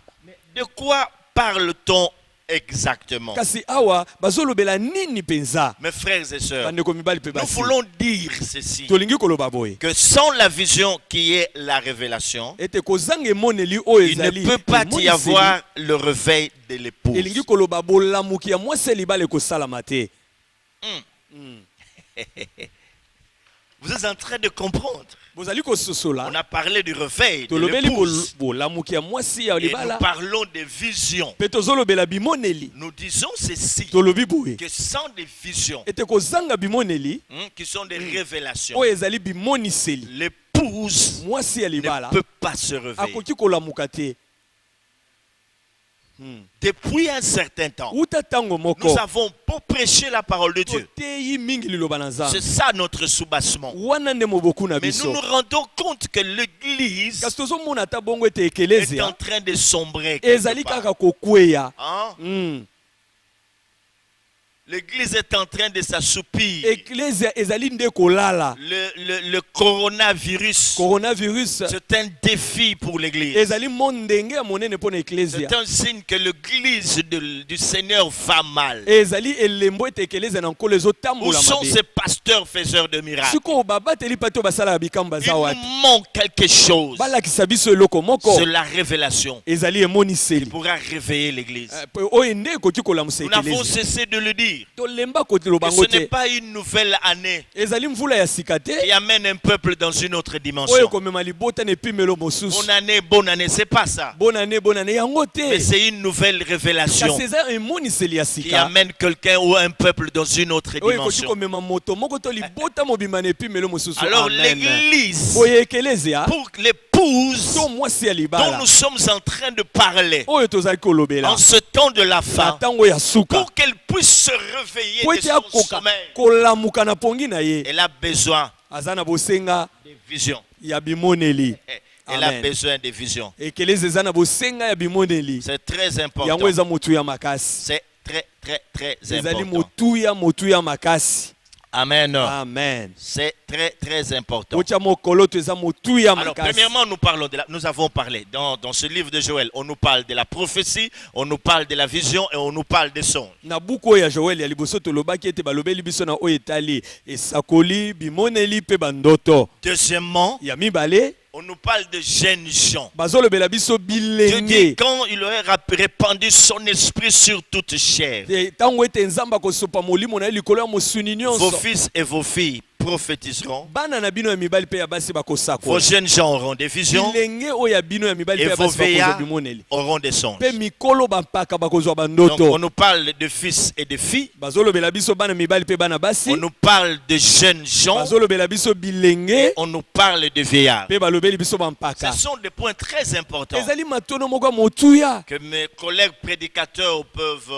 De quoi parle-t-on exactement?
kasi awa bazolobela nini mpenza
Mes frères et sœurs,
bandeko mibali mpe
nous
basi
voulons dire ceci,
tolingi koloba boye
que sans la vision qui est la révélation,
ete kozanga emoneli oyo
il ne
ezali
peut pas y
emoniseli,
avoir le réveil de l'épouse.
elingi koloba bolamuki ya mwasi ya libala ekosalama te
Vous êtes en train de comprendre.
bozali
On
kososola
a parlé du réveil de
tolobeli
l'épouse
bolamuki ya mwasi ya
et nous
libala
parlons des visions.
mpe tozolobela bimoneli
Nous disons ceci,
tolobi boye
que sans des visions
ete kozanga bimoneli
qui sont des révélations,
oyo ezali bimoniseli
l'épouse
mwasi ya
ne
libala
peut pas se réveiller.
akoki kolamuka te
Depuis un certain temps,
uta ntango moko
nous avons beau prêcher la parole de Dieu.
toteyi mingi liloba na
C'est
nzambe
ça notre soubassement.
wana nde moboku na
Mais nous
biso
nous rendons compte que l'Église
kasi tozomona ata bongo ete
est
ekelezia
en train de sombrer. quelque
ezali
part.
kaka kokweya
Hein? L'Église est en train de s'assoupir.
eklezia ezali nde kolala
Le coronavirus,
coronavirus
c'est un défi pour l'Église.
ezali mo ndenge ya monene mpo na eklezia
C'est un signe que l'Église du Seigneur va mal.
ezali elembo ete eklezia na nkolo
Où
ezotambola
sont
mabe
ces pasteurs faiseurs de miracles?
sikoyo babateli mpe to basalaka bikambo
Il
baza
nous
wapi
manque quelque chose.
balakisa biso eloko moko
C'est la révélation
ezali emoniseli
pour réveiller l'Église.
oyo nde ekoki kolamusa
Nous n'avons
eklezia
cessé de le dire.
tolemba koloba
Que
yango
ce n'est
te
pas une nouvelle année
ezali mvula ya sika te
qui amène un peuple dans une autre
oyo
dimension.
komema libota na epimelo mosusu
Bonne année, c'est pas ça.
bonane yango
Mais
te
c'est une nouvelle révélation
kasi eza emoniseli ya
qui
sika
amène quelqu'un ou un peuple dans une autre
oyo ekoki
dimension.
komema moto moko to libota mobima na epimelo mosusu
Alors
amen
l'Église,
boye ekelezia
pour l'épouse
to mwasi ya
dont
libala
nous sommes en train de parler
oyo tozali kolobela
en ce temps de la
na
fin,
ntango ya suka
pour qu'elle puisse se réveiller
po
de
ete
son
akoka
sommeil,
kolamuka na pongi na ye
elle a besoin
aza na bosenga
des visions.
ya bimoneli
Elle a
Amen.
besoin des visions.
ekelezi eza na bosenga ya bimoneli
C'est très
yango
important.
eza motuya makasi
C'est très
ezali
important.
motuya makasi
Amen.
amen
C'est très important.
otya mokolo to eza motuya
Alors,
makasi
premièrement, nous avons parlé dans ce livre de Joël, on nous parle de la prophétie, on nous parle de la vision et on nous parle des songes.
na buku oyo ya joel ya liboso tolobaki ete balobeli biso na oyo etali esakoli bimoneli mpe bandoto
Deuxièmement,
ya mibale
on nous parle de jeunes gens.
bazolobela biso
Dieu dit
bilenge
quand il aurait répandu son esprit sur toute chair,
ntango ete nzambe akosopa molimo na ye likolo ya mosuni
vos
nyonso
fils et vos filles prophétiseront.
bana na bino ya mibali pe ya basi
Vos
bakosakola
jeunes gens auront des visions.
bilenge oyo ya bino ya mibali
Et
pe ya
vos
basi bakozwa
vieillards
bimoneli
auront des songes.
pe mikolo bampaka bakozwa
Donc
bandoto
on nous parle de fils et de filles.
bazolobela biso bana mibali pe bana basi
On nous parle de jeunes gens.
bazolobela biso bilenge
On nous parle de vieillards.
pe balobeli biso
Ce
bampaka
sont des points très importants
ezali matono moko ya motuya
que mes collègues prédicateurs peuvent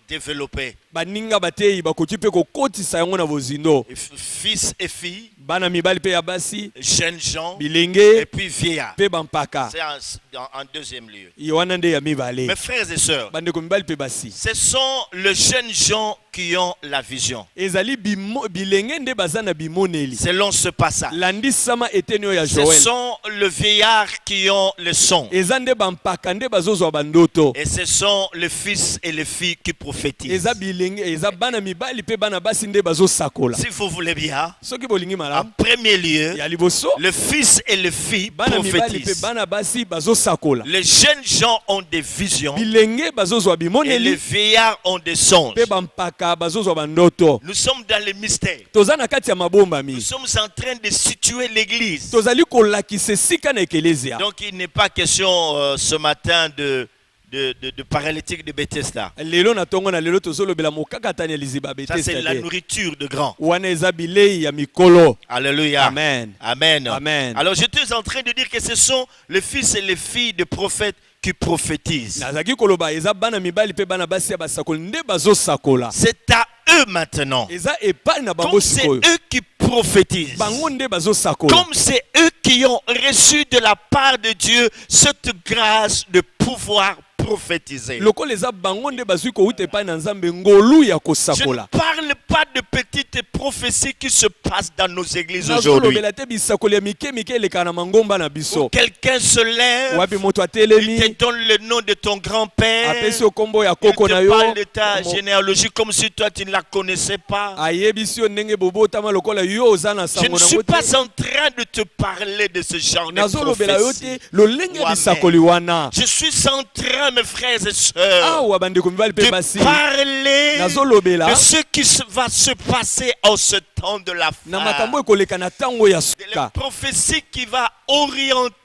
développer.
baninga bateyi bakoki mpe kokotisa yango na bozindo
Fils et filles,
bana mibali pe ya basi
jeunes gens et
bilenge
puis vieillards.
pe bampaka
C'est en deuxième lieu.
ye wana nde ya mibale
Mes frères et sœurs,
bandeko mibali pe basi
ce sont les jeunes gens qui ont la vision.
ezali bilenge nde baza na bimoneli
Selon ce passage.
landisama eteni oyo ya
Ce
joel
sont les vieillards qui ont le son.
eza nde bampaka nde bazozwa bandoto
Et ce sont les fils et les filles qui prophétisent.
eza bilenge eza bana mibali mpe bana basi nde bazosakola
Si vous voulez bien,
soki bolingi
en
malamu
premier lieu,
ya liboso
les fils et les filles
bana mibali mpe
prophétisent.
bana basi bazosakola
Les jeunes gens ont des visions
bilenge bazozwa
et les
bimoneli
vieillards ont des songes.
mpe bampaka bazozwa bandoto
Nous sommes dans les mystères.
toza na kati ya
Nous
mabombami
sommes en train de situer l'église.
tozali kolakisa esika na ekelezia
Donc il n'est pas question ce matin de paralytique de Bethesda.
lelo na ntongo na lelo tozolobela mokakatani ya liziba ya
Ça c'est
betesda
la
te
nourriture de grands.
wana eza bilei ya mikolo
Alléluia.
amen
Amen.
Amen.
Alors j'étais en train de dire que ce sont les fils et les filles de prophètes qui prophétisent.
nazalaki koloba eza bana mibali mpe bana basi ya basakoli nde bazosakola
C'est à eux maintenant.
eza epai na bango
Comme c'est
sikoyo
eux qui prophétisent.
bango nde bazosakola
Comme c'est eux qui ont reçu de la part de Dieu cette grâce de pouvoir prophétiser.
lokola eza bango nde bazwi kowuta epai na nzambe ngolu ya
Je ne
kosakola
parle pas de petites prophéties qui se passent dans nos églises aujourd'hui.
nazolobela te bisakoli ya mike mike eleka na mangomba na biso
Quelqu'un se lève,
wapi moto
il
atelemi
te donne le nom de ton grand-père,
apesi yo nkombo ya
il
koko na
te
yo
parle de ta
mo-
généalogie comme si toi tu ne la connaissais pas.
ayebisi yo ndenge bobotama lokola yo oza na
Je
sango
ne
nango
suis
te
pas en train de te parler de ce genre de
nazolobela yo
prophétie.
te lolenge ya
Amen.
bisakoli wana
Je suis en train, mes frères et sœurs,
awa bandeko mibali mpe
de
basi
parler
nazolobela
de ce qui va se passer en ce temps de la
na
fin.
makambo ekoleka na ntango ya
De la
suka
prophétie qui va orienter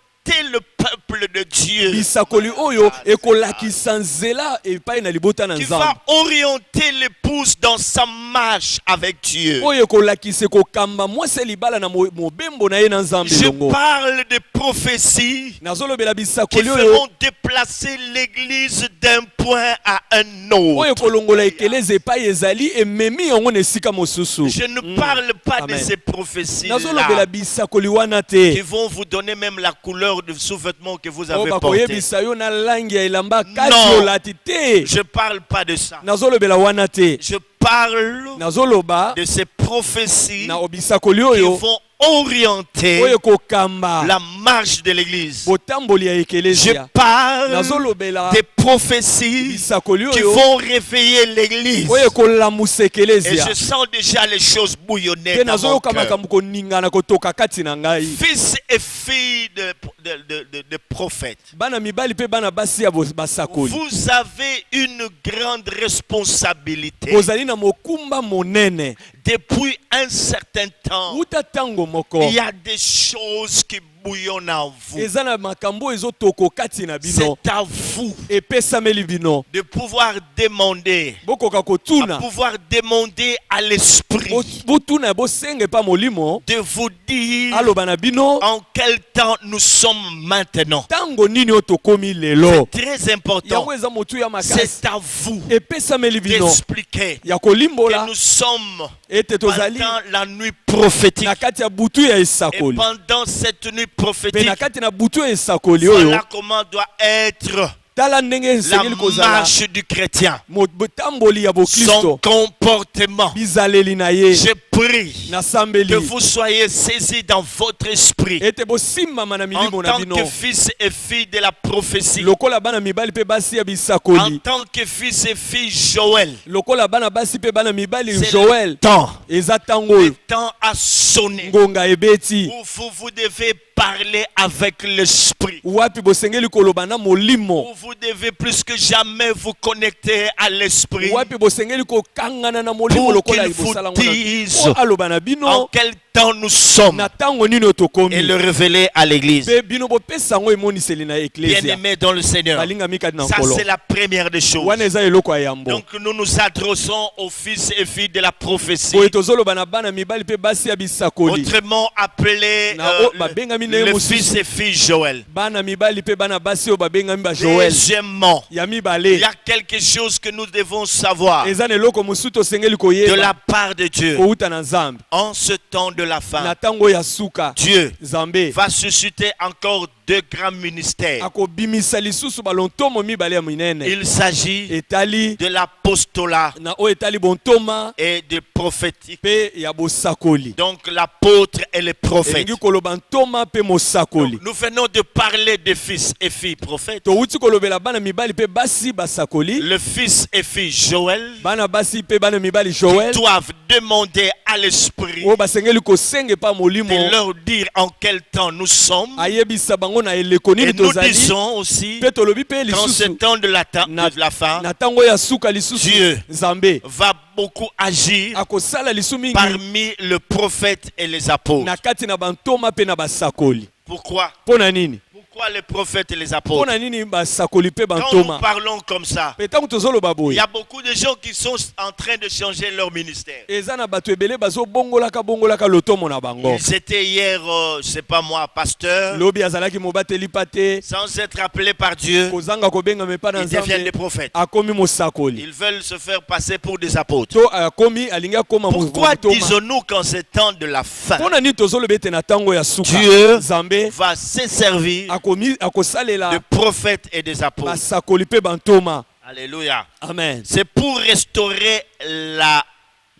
le peuple de Dieu,
bisakoli oyo ekolakisa nzela epai na libota na
qui
nzambe
va orienter l'épouse dans sa marche avec Dieu.
oyo ekolakisa ekokamba mwasi libala na mobembo na ye na nzambe
Je
elongo
parle de prophéties
nazolobela
qui
bisakoli oyo
feront déplacer l'église d'un point à un
oyo
autre.
ekolongola ekeleza epai ezali ememi yango na esika mosusu
Je ne parle pas de
Amen.
ces prophéties-là
nazolobela bisakoli wana
qui
te
vont vous donner même la couleur de sous-vêtements que vous
oyo
avez porté.
bakoyebisa yo na langi ya elamba kati
Non.
olati te
Je parle pas de ça.
nazolobela wana te
Je parle
nazoloba
de ces prophéties
na obisakoli
qui
oyo
vont orienter
oyo ekokamba
la marche de l'église.
botamboli ya
Je
ekelezia
parle
nazolobela
des prophéties
bisakoli
qui
oyo
vont réveiller l'église.
oyo ekolamusa
Et
ekelezia
je sens déjà les choses bouillonner
te
dans mon
nazoyoka
cœur.
makambo koningana kotoka kati na ngai
Fils et filles de prophètes,
bana mibali mpe bana basi ya basakoli
vous avez une grande responsabilité.
bozali na mokumba monene
Depuis un certain temps,
uta ntango moko
il y a des choses qui bouillonnent en vous.
eza na makambo ezotoko kati na bino
C'est à vous
epesameli bino
de pouvoir demander,
bokoka
à
kotuna
pouvoir demander à l'esprit
botuna bosenga epa molimo
de vous dire
aloba na bino
en quel temps nous sommes maintenant.
ntango nini oyo tokomi lelo
C'est très important.
yango eza motuya makasi
C'est à vous
epesameli bino
d'expliquer
ya
que
kolimbola
nous sommes
ete tozali
pendant la nuit prophétique.
na kati ya butu ya
Et
esakoli
pendant cette nuit
mpe
prophétique,
na kati na butu ya esakoli oyo
voilà comment doit être
tala ndenge
la
esengeli kozala
marche du chrétien.
botamboli ya
Son
boklisto
comportement.
bizaleli na ye
Je prie que
nasambeli
vous soyez saisis dans votre esprit
ete bosimbama na
en
milimo na
tant
bino
que fils et filles de la prophétie.
lokola bana mibali mpe basi ya
En
bisakoli
tant que fils et filles Joël.
lokola bana basi mpe bana mibali
C'est
joel
le temps.
eza ntango
Le
oyo
temps a sonné.
ngonga ebeti
Où vous devez parler avec l'esprit.
wapi bosengeli koloba na molimo
Où vous devez plus que jamais vous connecter à l'esprit.
wapi bosengeli kokangana na molimo
Pour
lokola
qu'il vous
ebosala ngo
dise
aloba na
En
bino
quel temps nous sommes
na tango nini tokomi
et le révéler à l'église.
pe bino bopesa yango emoniseli na eklezia
Bien-aimés dans le Seigneur,
balingami kati na
ça
nkolo
c'est la première des choses.
wana eza eloko ya yambo
Donc nous nous adressons aux fils et filles de la prophétie,
boye tozoloba na bana mibali mpe basi ya bisakoli
autrement appelé
babengami na ye
le
mosusu
fils et filles Joël.
bana mibali mpe bana basi oyo babengami ba Joel
Deuxièmement,
ya
il
mibale
y a quelque chose que nous devons savoir
eza na eloko mosusu tosengeli
de la
koyeba
part de Dieu.
kouta na nzambe
En ce temps de la
na
fin,
tango ya suka
Dieu
nzambe
va susciter encore deux grands ministères.
akobimisa lisusu balontomo mibale ya minene
Il s'agit
etali
de l'apostolat
na oyo etali bontoma
et de prophétique.
mpe ya bosakoli
Donc l'apôtre et les prophètes.
elingi koloba ntoma mpe mosakoli
Nous venons de parler de fils et filles prophètes.
towuti kolobela bana mibali mpe basi basakoli
Le fils et fille Joël
bana basi mpe bana mibali
qui
Joel
doivent demander à l'esprit
oyo basengeli kosenga epa molimo
de leur dire en quel temps nous sommes.
ayebisa bango na eleko
Et
nini
nous
tozali
disons aussi,
mpe tolobi mpe
dans ce
lisusu
temps de la fin,
na ntango ya suka lisusu
Dieu
nzambe
va beaucoup agir
akosala lisu mingi
parmi le prophète et les apôtres.
na kati na bantoma mpe na basakoli
Pourquoi?
mpo na nini
Pourquoi les prophètes et les
mpo
apôtres?
na nini basakoli mpe
Quand nous
bantoma
parlons comme ça,
mpe ntango tozoloba
il
boye
y a beaucoup de gens qui sont en train de changer leur ministère.
eza na bato ebele bazobongolaka lotomo na bango
Ils étaient hier, je sais pas moi, pasteur,
lobi azalaki mobateli pa te
sans être appelés par Dieu,
kozanga kobengama epa na
ils deviennent des
nzambe
prophètes.
akomi mosakoli
Ils veulent se faire passer pour des apôtres.
to akomi alingi akoma
Pourquoi
motoma
disons-nous qu'en ce temps de la fin,
mpo na nini tozoloba ete na ntango ya suka
Dieu
nzambe
va se servir de
akosalela
prophètes et des apôtres?
basakoli mpe bantoma
Alléluia.
amen
C'est pour restaurer la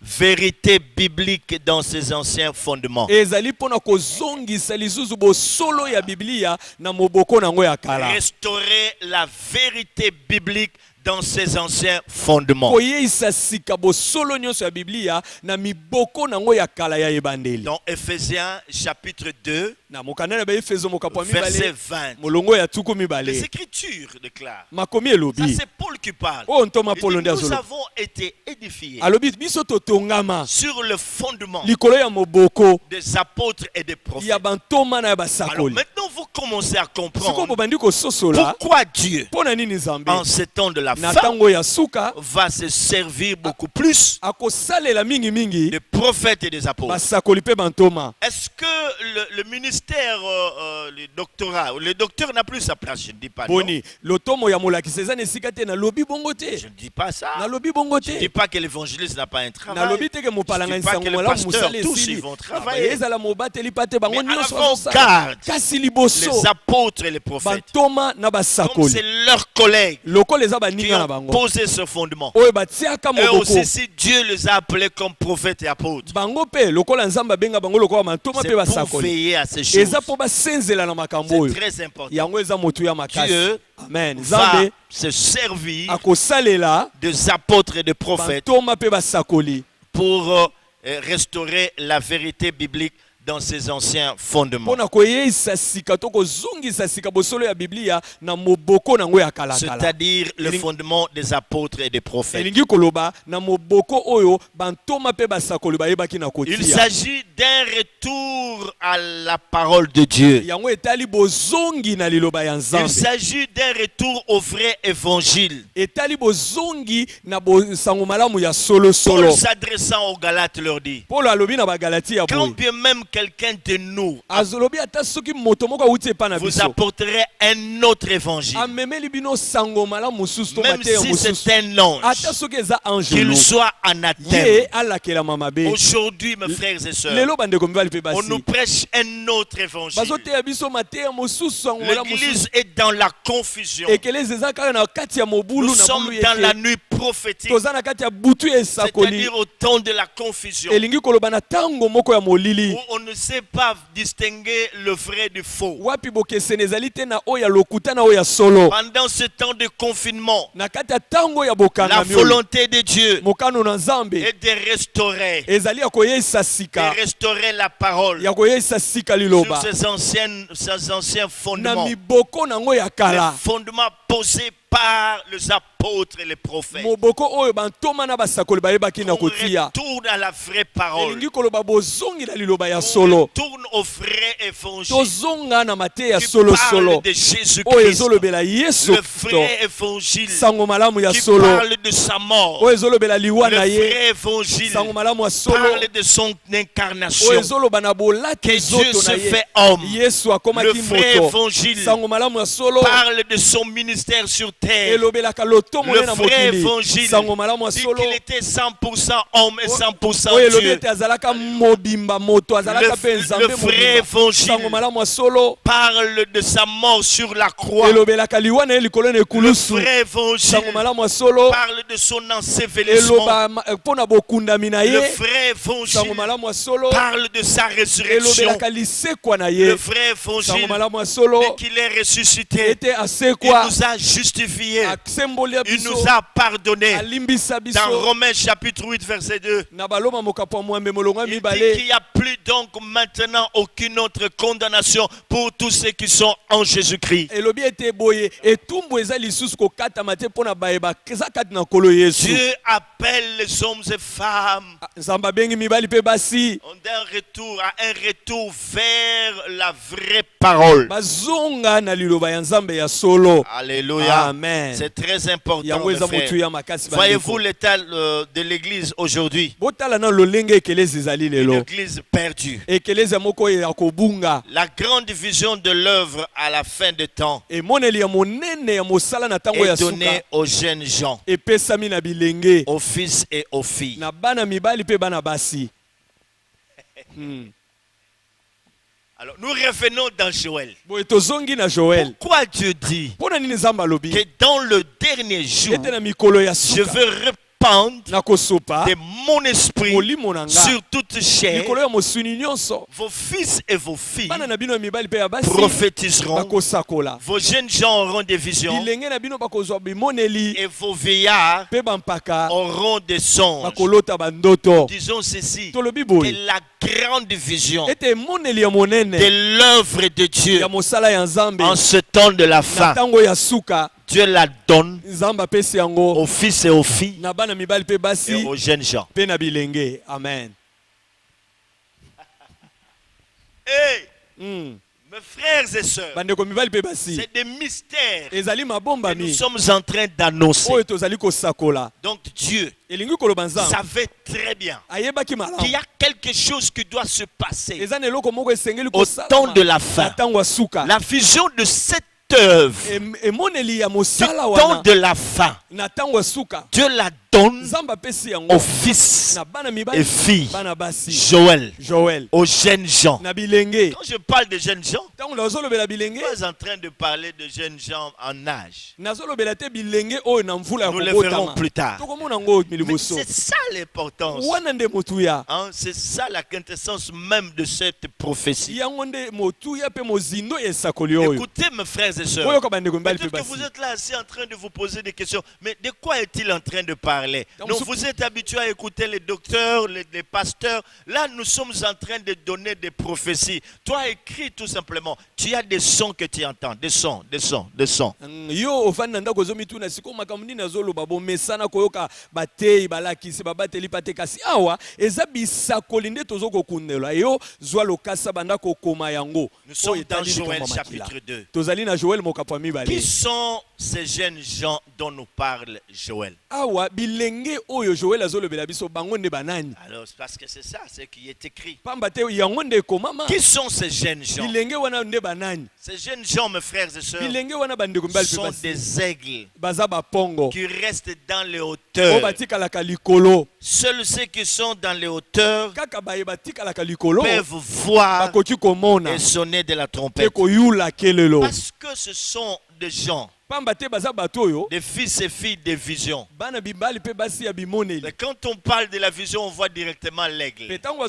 vérité biblique dans ses anciens fondements.
ezali mpona kozongisa lisusu bosolo ya biblia na moboko nango ya kala
Restaurer la vérité biblique dans ses anciens fondements.
koyeisa sika bosolo nyonso ya biblia na miboko nango ya kala ya ebandeli
Dans Ephésiens chapitre 2,
na mokanda na baefeso mokapo ya
verset
mibale
20,
molongo ya tuku
les
mibale
Écritures déclarent.
makomi
Ça,
elobi
c'est Paul qui parle.
oyo ntoma
Il dit,
polo nde
nous
azoloba
avons été édifiés
alobi biso totongama
sur le fondement
likolo ya moboko
des apôtres et des prophètes.
ya bantoma na ya
Alors
basakoli
maintenant, vous commencez à
sikoyo
comprendre
bobandi kososola
pourquoi Dieu,
mpo na nini nzambe
en ce temps de la
na
fin,
ntango ya suka
va se servir beaucoup plus
akosalela mingimingi
des prophètes et des apôtres.
basakoli mpe bantoma
Est-ce que le ministère, le doctorat, le docteur n'a plus sa place? Je ne dis pas non.
boni lotomo ya molakisi eza na esika te nalobi bongo te
Je ne dis pas ça.
nalobi bongo
Je ne
te
dis pas que l'évangéliste n'a pas un travail.
nalobi te ke
Je
mopalanga
dis pas que
nsango
les
malamu
pasteurs,
mosala
tous, ils
esili
vont travailler.
ezala mobateli pa te bango
Mais à
nyonso
l'avant-garde,
bazosala kasi liboso
Les apôtres et les prophètes,
bantoma na
comme
basakoli
c'est leurs collègues
lokola eza
qui
baninga na
ont
bango
posé ce fondement.
oyo batiaka
Eux
moboko
aussi, si Dieu les a appelés comme prophètes et apôtres,
bango mpe lokola nzambe abenga bango lokola bantoma
c'est
mpe
pour
basakoli
veiller à ces choses.
eza mpo basenzela na makambo
C'est
oyo
très important.
yango eza motu ya makasi
Dieu
amen
va
nzambe
se servir
akosalela
des apôtres et des prophètes
bantoma mpe basakoli
pour restaurer la vérité biblique dans ses anciens fondements.
mpo na koyeisa sika to kozongisa sika bosolo ya biblia na moboko nango ya kalakala
C'est-à-dire le fondement des apôtres et des prophètes.
elingi koloba na moboko oyo bantoma mpe basakoli bayebaki na
Il
kotia
s'agit d'un retour à la parole de Dieu.
yango etali bozongi na liloba ya
Il
nzambe
s'agit d'un retour au vrai évangile.
etali bozongi na bosango malamu ya solosolo
Paul s'adressant aux Galates leur dit,
polo alobi na bagalati ya
quand
boye
bien même quelqu'un de nous
azolobi ata soki moto moko awuti epa na
vous
biso
apporterait un autre évangile,
amemeli bino sango malamu mosusu to
même
mateya
si
mosusu
c'est un ange,
ata soki eza
qu'il
angelo
soit anathème.
ye alakelama mabe
Aujourd'hui, mes frères et sœurs,
lelo bandeko mibali mpe
on nous
basi
prêche un autre évangile.
bazoteya biso mateya mosusu sango malamu mosusu
L'église est dans la confusion.
ekelezi eza kaka na kati ya mobulu
Nous
na
sommes
bulu
dans la
yeke
nuit prophétique,
toza na kati ya butu ya esakoli
c'est-à-dire au temps de la confusion,
elingi koloba na ntango moko ya molili
où on ne sait pas distinguer le vrai du faux.
wapi bokeseni ezali te na oyo ya lokuta na oyo ya solo
Pendant ce temps de confinement,
na kati ya ntango ya
la
bokangami oyo
volonté de Dieu
mokano na nzambe
est de restaurer,
ezali ya koyeisa
de
sika
restaurer la parole
ya koyeisa sika
sur
liloba
ses anciens
na
fondements,
miboko nango ya
les
kala
fondements posés par les apôtres apôtres et les prophètes.
moboko oyo bantoma na basakoli bayebaki na
On
kotia
retourne à la vraie parole.
elingi koloba bozongela liloba ya
On
solo
retourne au vrai évangile
tozonga na mateya
qui
solosolo
parle de
oyo
Jésus-Christ.
ezolobela yesu
Le
kristo
vrai évangile
sango malamu ya
qui
solo
parle de sa mort.
oyo ezolobela liwa
Le
na ye
vrai évangile
sango malamu ya solo
parle de son
oyo
incarnation.
ezoloba na bolaki
Que Dieu
nzoto na
se
ye
fait homme.
yesu
Le
akomaki
vrai
moto
évangile
sango malamu ya solo
parle de son ministère sur terre.
elobelaka lotomo
Le
ye na
vrai
mokili
évangile
sango malamu ya
dit
solo
qu'il était 100% homme et 100%
oyo elobi
Dieu.
ete azalaka mobimba moto azalaka mpe
Le
nzambe
vrai
mobimba
évangile
sango malamu ya solo
parle de sa mort sur la croix.
elobelaka liwa na ye likolo na
Le
ekulusu
vrai
sango
évangile
malamu ya solo
parle de son ensevelissement.
eloba mpo na bokundami na
Le
ye
vrai
sango
évangile
malamu ya solo
parle de sa résurrection.
elobelaka lisekwa na
Le
ye
vrai
sango
évangile
malamu ya solo
dit qu'il est ressuscité.
ete
Il
asekwa
nous a justifiés.
asemboli ya
Il
biso
nous a pardonnés.
alimbisa
Dans
biso
Romains chapitre 8 verset 2.
na baloma mokapo ya mwambe molongo ya
Il dit
mibale
qu'il n'y a plus donc maintenant aucune autre condamnation pour tous ceux qui sont en Jésus-Christ.
elobi ete boye etumbu eza lisusu kokatama te mpo na bayeba eza kati na nkolo yesu
Dieu appelle les hommes et femmes
nzambe abengi mibali mpe basi
à un retour vers la vraie parole.
bazonga na liloba ya nzambe ya solo
Alléluia.
amen
C'est très important,
yango
mes
eza
frères.
motuya makasi
Voyez-vous
bandeko
l'état de l'église aujourd'hui?
botala na lolenge ekelesi ezali
Une
lelo
église perdue.
ekelesi ya moko oyo ya kobunga
La grande vision de l'œuvre à la fin des temps
emoneli ya monene ya mosala na ntango ya
est donnée
suka
aux jeunes gens,
epesami na bilenge
aux fils et aux filles.
na bana mibali mpe bana basi
Alors, nous revenons dans Joël.
boye tozongi na joel
Pourquoi Dieu dit
mpo na nini nzambe alobi
que dans le dernier jour,
ete na mikolo ya
je
suka
veux répandre
nakosopa
de mon esprit
molimo na nga
sur toute chair.
likolo ya mosuni nyonso
Vos fils et vos filles
bana na bino ya mibali mpe ya basi
prophétiseront.
bakosakola
Vos jeunes gens auront des visions.
bilenge na bino bakozwa bimoneli
Et vos vieillards
mpe bampaka
auront des songes.
bakolota bandoto
Disons ceci,
tolobi
que
boye
la grande vision
ete emoneli ya monene
de l'œuvre de Dieu
ya mosala ya nzambe
en ce temps de la
na
fin,
ntango ya suka
Dieu la donne
nzambe apesi yango
aux fils et aux filles
na bana mibali mpe
et
basi
aux jeunes gens.
mpe na bilenge amen
Hey,
Mm.
mes frères et sœurs,
bandeko mibali mpe basi
c'est des mystères
ezali
que nous
mabombami
sommes en train d'annoncer.
oyo tozali kosakola
Donc Dieu
elingi koloba nzambe
savait très bien
ayebaki
qu'il
malamu
y a quelque chose qui doit se passer
eza na eloko moko esengeli
au temps de la
na
fin.
ntango ya suka
La vision de cette œuvre
emoneli ya
du
mosala
temps
wana
de la fin,
na ntango ya suka
Dieu la donne
nzambe apesi
aux
yango
fils
na bana
et
mibali
filles.
bana basi
Joël,
joel
aux jeunes gens.
na bilenge
Quand je parle de jeunes gens,
ntango nazolobela
je
bilenge
ne suis pas en train de parler de jeunes gens en âge.
nazolobela te bilenge oyo na mvula ya
Nous le verrons
kobotama
plus tard.
tokomona yango
Mais
miliboso
c'est ça l'importance.
wana nde motuya
Hein, c'est ça la quintessence même de cette prophétie.
yango nde motuya mpe mozindo ya esakoli oyo
Écoutez mes frères et sœurs.
oyoka bandeko mibali mpe
Peut-être que vous
basi
êtes là assis en train de vous poser des questions. Mais de quoi est-il en train de parler?
Donc,
Non,
ce-
vous êtes habitués à écouter les docteurs, les pasteurs. Là, nous sommes en train de donner des prophéties. Toi, écris tout simplement. Tu as des sons que tu entends. Des sons, des sons, des sons.
yo ofandi na ndako ozomituna sikoyo makambo nini azoloba bomesana koyoka bateyi balakisi babateli mpa te kasi awa eza bisakoli nde tozokokundela yo zwa lokasa banda kokoma yango
Nous sommes
oyo
dans
etali
Joël
likambo ya makila.
chapitre 2.
tozali na joel mokapo ya
Qui
mibale
sont ces jeunes gens dont nous parle Joël?
awa bilenge oyo joel azolobela biso bango nde banani
Alors, c'est parce que c'est ça, ce qui est écrit.
pamba te yango nde ekomama
Qui sont ces jeunes gens?
bilenge wana nde banani
Ces jeunes gens, mes frères et sœurs,
bilenge wana bandeko mibali mpe
sont
basi
des aigles
baza bapongo
qui restent dans les
oyo
hauteurs.
batikalaka likolo
Seuls ceux qui sont dans les hauteurs
kaka baye batikalaka likolo
peuvent voir
bakoki komona
et sonner de la
mpe
trompette.
koyula kelelo
Parce que ce sont des gens,
pamba te baza bato oyo
des fils et filles des visions.
bana bibali mpe basi ya bimoneli
Mais quand on parle de la vision, on voit directement
mpe
l'aigle.
ntango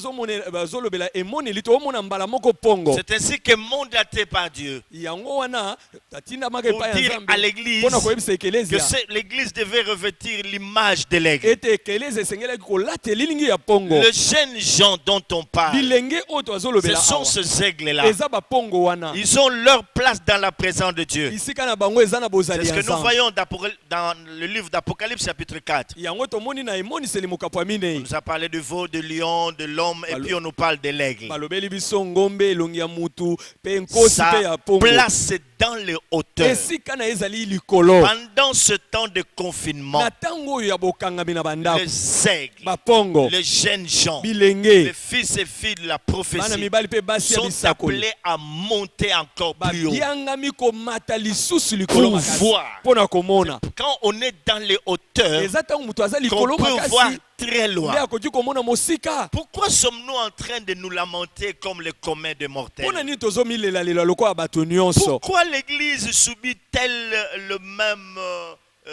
bazolobela emoneli toomona mbala moko pongo
C'est ainsi que mandaté par Dieu
yango wana atindamaka
pour
epai ya
dire
nzambe
à l'église
mpona koyebisa
que
ekelezia
l'église devait revêtir l'image de l'aigle.
ete ekelezia esengelaki kolata elilingi ya pongo
Les jeunes gens dont on parle,
bilenge oyo
ce
twazolobela
sont
awa
ces aigles-là.
eza bapongo wana
Ils ont leur place dans la présence de Dieu.
bisika na bango eza na bozali
C'est ce que nous
ensemble.
voyons dans le livre d'Apocalypse chapitre 4.
Yango tomoni na emoniseli mokapo ya
On
minei.
nous a parlé du veau, de lion, de l'homme, et
Balo-
puis on nous parle de l'aigle.
balobeli biso ngombe elongi ya mutu mpe nkosi mpe ya
Sa
pongo.
place dans les hauteurs.
Esika na ezali likolo.
Pendant ce temps de confinement,
Na ntango oyo ya bokangami na bandako
les aigles,
bapongo
les jeunes gens, les
bilenge
fils et filles de la
bana
prophétie
mibali mpe basi ya
sont
bisakoli
appelés à monter encore plus haut.
babiangami komata lisusu likolo
Pour
makasi
voir.
mpo na komona.
Quand on est dans les hauteurs,
eza ntango moto aza
qu'on
likolo
peut voir
makasi
très
nde
loin.
akoki komona mosika.
Pourquoi sommes-nous en train de nous lamenter comme les communs des mortels?
mpo na nini tozomilela lokola bato nyonso?
Pourquoi l'Église subit-elle le même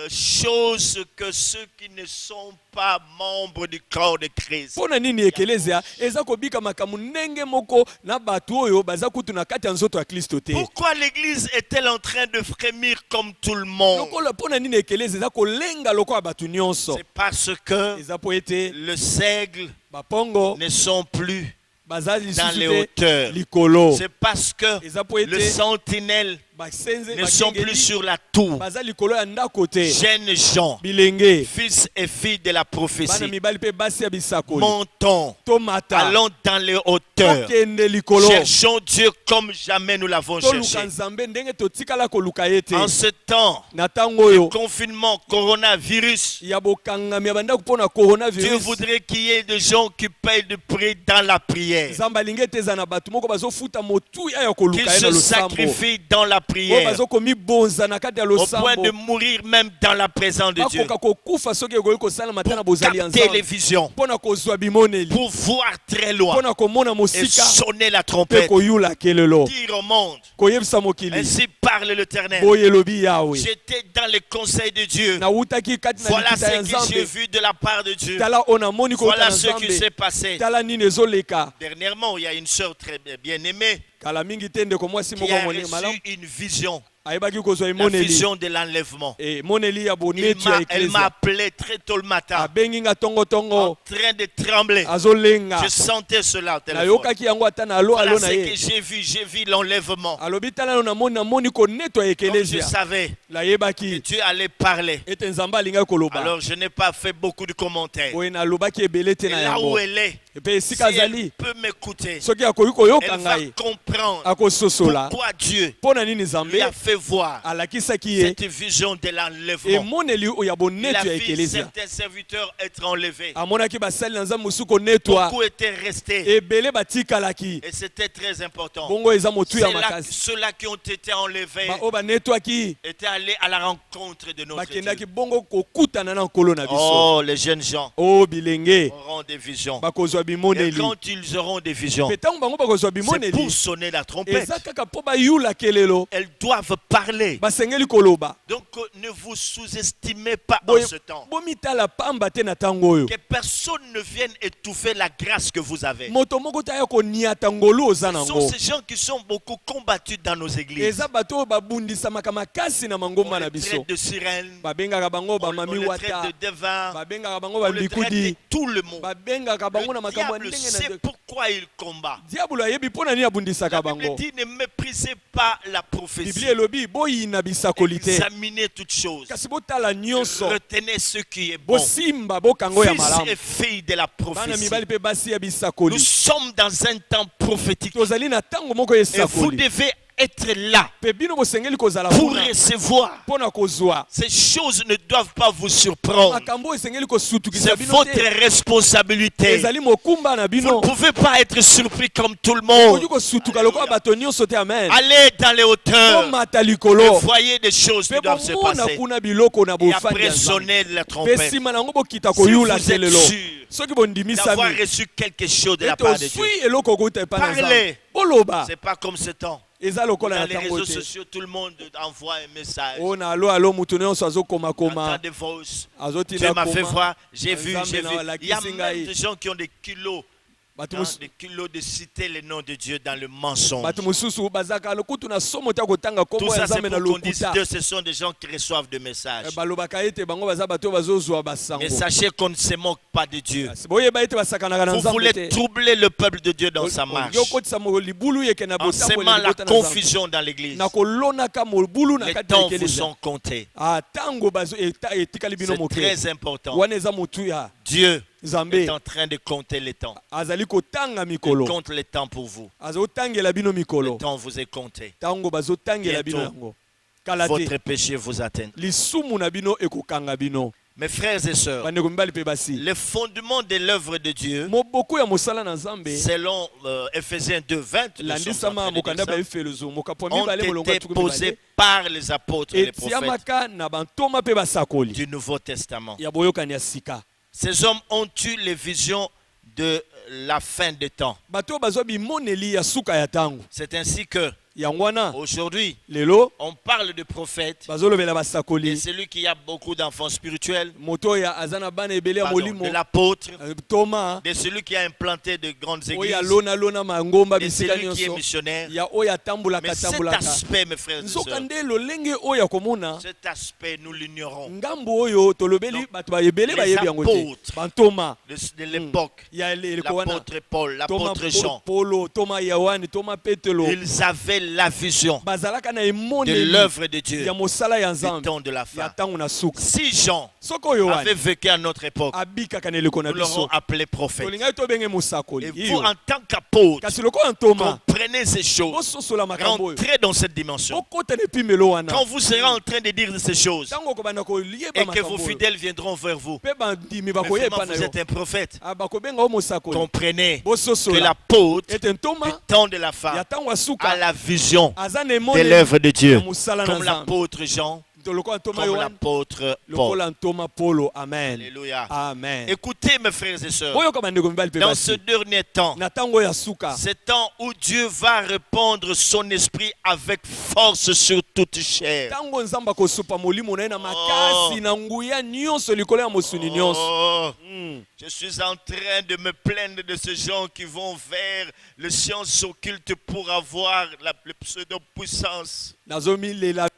chose que ceux qui ne sont pas membres du corps de Christ?
mpo na nini ekelezia eza kobika makambo ndenge moko na bato oyo baza kutu na kati ya nzoto ya Kristo te?
Pourquoi l'Église est-elle en train de frémir comme tout le monde?
lokola mpo na nini ekelezia eza kolenga lokola bato nyonso?
C'est parce que
eza po ete
les aigles
bapongo
ne sont plus
baza
dans
lisusu
les
te
hauteurs.
likolo.
C'est parce que
eza po
les
ete
sentinelles
basenze
ne sont plus
bakengeli
sur la tour.
baza likolo ya ndako te.
Jeunes gens,
bilenge
fils et filles de la
bana
prophétie,
mibali mpe basi ya bisakoli
montons,
tomata
allons dans les hauteurs.
tokende likolo
Cherchons Dieu comme jamais nous l'avons
toluka
cherché.
nzambe ndenge totikala koluka ye te.
En ce temps,
na ntango oyo
confinement, coronavirus,
ya bokangami ya bandako mpo na
Dieu
coronavirus
voudrait qu'il y ait des gens qui payent de prix dans la prière,
nzambe alingi ete eza na bato moko bazofuta motuya ya
qui
koluka ye na
se
losambo
sacrifient dans la
oyo
prière,
bazokomibonza na kati ya
au point de
losambo
mourir même dans la présence de Dieu,
bakoka kokufa soki ekoki kosalama te na
pour
bozali ya
capter les
nzambe
visions,
mpo na kozwa bimoneli
pour voir très
mpo
loin
na komona
et
mosika
sonner la
mpe
trompette,
koyula kelelo
dire au monde,
koyebisa mokili
ainsi parle l'Éternel.
boye elobi yawe
J'étais dans les conseils de Dieu.
nawutaki kati na
Voilà
likita ya
ce que j'ai
nzambe
vu de la part de Dieu.
tala oyo namoni kouta
Voilà
na
ce qui s'est
nzambe
passé.
tala nini ezoleka.
Dernièrement, il y a une sœur très bien aimée
kala mingi te ndeko mwasi
qui
moko
a
moni
reçu
malamu
une vision,
ayebaki kozwa
la
emoneli
vision de l'enlèvement.
emoneli ya boneti ya
Elle m'a
eklesia
appelé très tôt le matin,
abengi nga
en
tongotongo
train de trembler.
azolenga
Je sentais cela au téléphone.
nayokaki yango ata na alo
Voilà
alo
ce
na
que
ye
j'ai vu l'enlèvement.
alobi tala no namoni konetwa ya
Comme je
eklesia
savais que
nayebaki
Dieu allait parler,
ete nzambe alingai koloba
alors je n'ai pas fait beaucoup de commentaires.
boye nalobaki ebele te
Et
na
là où
yango
elle est,
epe
si
esika
elle
azali
peut m'écouter,
soki akoki koyoka
elle va
ngai
comprendre
akososola
pourquoi Dieu
mpo na nini
lui
nzambe
a fait voir
alakisaki ye
cette vision de l'enlèvement.
emoneli oyo ya
Il a
bonetwa ya
vu
eklesia
certains serviteurs être enlevés.
amonaki basali na nzambe mosusu konetwa
Beaucoup étaient restés.
ebele batikalaki
Et c'était très important.
bongo eza motuya
C'est là que
makasi
ceux-là qui ont été enlevés
baoyo banetwaki
étaient allés à la rencontre de notre
bakendaki
Dieu.
bongo kokutana na nkolo na biso
Oh, les jeunes gens
o bilenge
auront des visions.
bakozwa
Et
bimoneli
quand ils auront des visions,
mpe ntango bango bakozwa
c'est
bimoneli
pour sonner la trompette.
eza kaka mpo bayula kelelo
Elles doivent parler.
basengeli koloba
Donc ne vous sous-estimez pas en
boye
ce temps.
bomitala pamba te na ntango oyo
Que personne ne vienne étouffer la grâce que vous avez.
moto moko te aya koniata ngolu oza
Ce sont
nango
ces gens qui sont beaucoup combattus dans nos églises.
eza bato oyo babundisamaka makasi na
On
mangomba na
les
biso
traite de sirènes,
babengaka bango
on
bamami
les
wata
traite de devins,
babengaka bango
on les traite de
bamikudi
tout le monde.
babengaka bango na
Le
makambo ya
diable
ndenge
sait
na
pourquoi il combat.
diabolo ayebi mpo na nini abundisaka
La Bible
bango
dit ne méprisez pas la prophétie.
biblia elobi boyina bisakoli te
Examinez toutes choses.
kasi botala nyonso
Retenez ce qui est bon.
bosimba bokango ya
Fils
malamu
et filles de la
bana
prophétie.
mibali mpe basi ya
Nous
bisakoli
sommes dans un temps prophétique.
tozali na ntango moko ya
Et vous
esakoli
devez être là
mpe bino bosengeli kozala
pour
kuna
recevoir.
mpo na kozwa
Ces choses ne doivent pas vous surprendre.
makambo oyo esengeli kosutukisa
C'est
bino
votre
te
responsabilité.
ezali mokumba na
Vous
bino
ne pouvez pas être surpris comme tout le monde.
okoki kosutuka lokola bato nyonso te amen
Allez dans les hauteurs
omata
et
likolo
voyez des choses qui
mpe
doivent se
bomona
passer.
kuna biloko na
Et
bofandi
après
ya nzambe
sonner la
mpe
trompette.
nsima nango bokita
Si vous
koyula
êtes
telelo
sûr
soki
d'avoir
bondimisami
reçu quelque chose de la
ete
part de Dieu,
ozwi eloko okuta epai na nzambe
parlez.
boloba
C'est pas comme ce temps.
eza lokola
Dans
na
les
ntango
réseaux
te
sociaux, tout le monde envoie un message.
oyo na alo mutu nyonso
Tant
azokomakoma
de voices. Dieu
azotinda
m'a fait
koma
voir, j'ai vu,
Nzambe
j'ai
na
vu. Il y a
walakisi
même
ngai.
des gens qui ont des kilos dans le culot de citer le nom de Dieu dans le mensonge.
bato mosusu bazaka lokutu na somo ta kotanga
Tout
kombo ya
ça, c'est
nzambe na
pour qu'on dise
lokuta.
que ce sont des gens qui reçoivent des messages.
balobaka ete bango baza bato bazozwa basango.
Mais sachez qu'on ne se moque pas de Dieu.
boyeba ete basakanaka na
Vous
nzambe
voulez
te.
troubler le peuple de Dieu dans sa marche,
yokotisa libulu yeke na
en
botambo
semant la
libota na nzambe.
confusion dans l'église.
na kolonaka mobulu na
Les
kati ya
temps vous
ekeleza.
sont comptés.
tango bazo etikali bino
C'est
moke.
très important.
wana eza motu ya
Dieu
nzambe
est en train de compter les temps.
azali kotanga
Il
mikolo.
compte les temps pour vous.
azotangela bino
Le
mikolo.
temps vous est compté.
tango bazotangela bino
Bientôt.
yango. kala te
Votre péché vous atteint.
lisumu na bino ekokanga bino.
Mes frères et sœurs,
bandeko mibali mpe basi.
le fondement de l'œuvre de Dieu,
moboko ya mosala na nzambe
selon Ephésiens 2:20,
landisama mokanda baefelezo mokapo
ont
mibale molongo ya
été
tuku
posés
mibale
par les apôtres et les prophètes
etiamaka na bantoma mpe basakoli
du Nouveau Testament.
ya boyokani ya sika.
Ces hommes ont eu les visions de la fin des temps.
bato oyo bazwa bimoneli ya suka ya ntango.
C'est ainsi que
yango wana
aujourd'hui,
lelo
on parle de prophètes,
bazolobela
et
basakoli.
celui qui a beaucoup d'enfants spirituels,
moto oyo aza na bana ebele ya
pardon,
molimo.
de l'apôtre,
toma
de celui qui a implanté de grandes
oyo
églises,
alonalona mangomba
de
bisika
celui qui est
nyonso
missionnaire.
ya oyo
Mais
atambolaka
cet
tambolaka.
aspect, mes frères et
nzoka
sœurs,
nde lolenge oyo ya komona
cet aspect, nous l'ignorons.
ngambo oyo tolobeli
Donc,
bato ebele
les
bayebi yango te.
apôtres
bantoma
De l'époque,
ya eleko wana.
l'apôtre Paul,
Toma
l'apôtre Jean,
Polo, Toma Yohane, Toma Petelo.
ils avaient la vision
bazalaka na
de
emoneli
l'œuvre de Dieu
ya mosala ya
du
nzambe
temps de la
ya
fin.
ntango na suka.
Si Jean
soko oyo
avait
wana
vécu à notre époque,
abikaka na eleko na
nous l'aurons
biso
appelé prophète.
tolingai tobenge mosakoli.
Et vous,
Iyo.
en tant qu'apôtre,
kasi lokola ntoma
comprenez ces choses.
bososola makambo oyo
Rentrez dans cette dimension.
bokota na epimelo wana.
Quand vous serez en train de dire ces choses
ntango okobanda koyeba
et que vos
makambo oyo
fidèles viendront vers vous,
mpe bandimi
mais
bakoyeba
vraiment
na
vous
yo
êtes un prophète,
bakobenga o mosakoli.
comprenez que
bososola
l'apôtre
ete
du
ntoma
temps de la
ya
fin
ntango ya
a
suka
la vision
aza na
de
emoneli
l'œuvre de Dieu,
ya mosala na
comme
nzambe.
l'apôtre Jean,
lokola ntoma
comme
yohane
l'apôtre Paul.
lokola ntoma polo. Amen.
Alléluia.
Amen.
Écoutez, mes frères et sœurs,
boyoka bandeko mibali mpe
dans ce
basi
dernier temps,
na ntango ya suka
c'est temps où Dieu va répandre son esprit avec force sur toute chair.
ntango nzambe akosupa molimo na ye na makasi na nguya nyonso likolo ya mosuni nyonso.
Oh, je suis en train de me plaindre de ces gens qui vont vers les sciences occultes pour avoir la pseudo-puissance.
nazomilela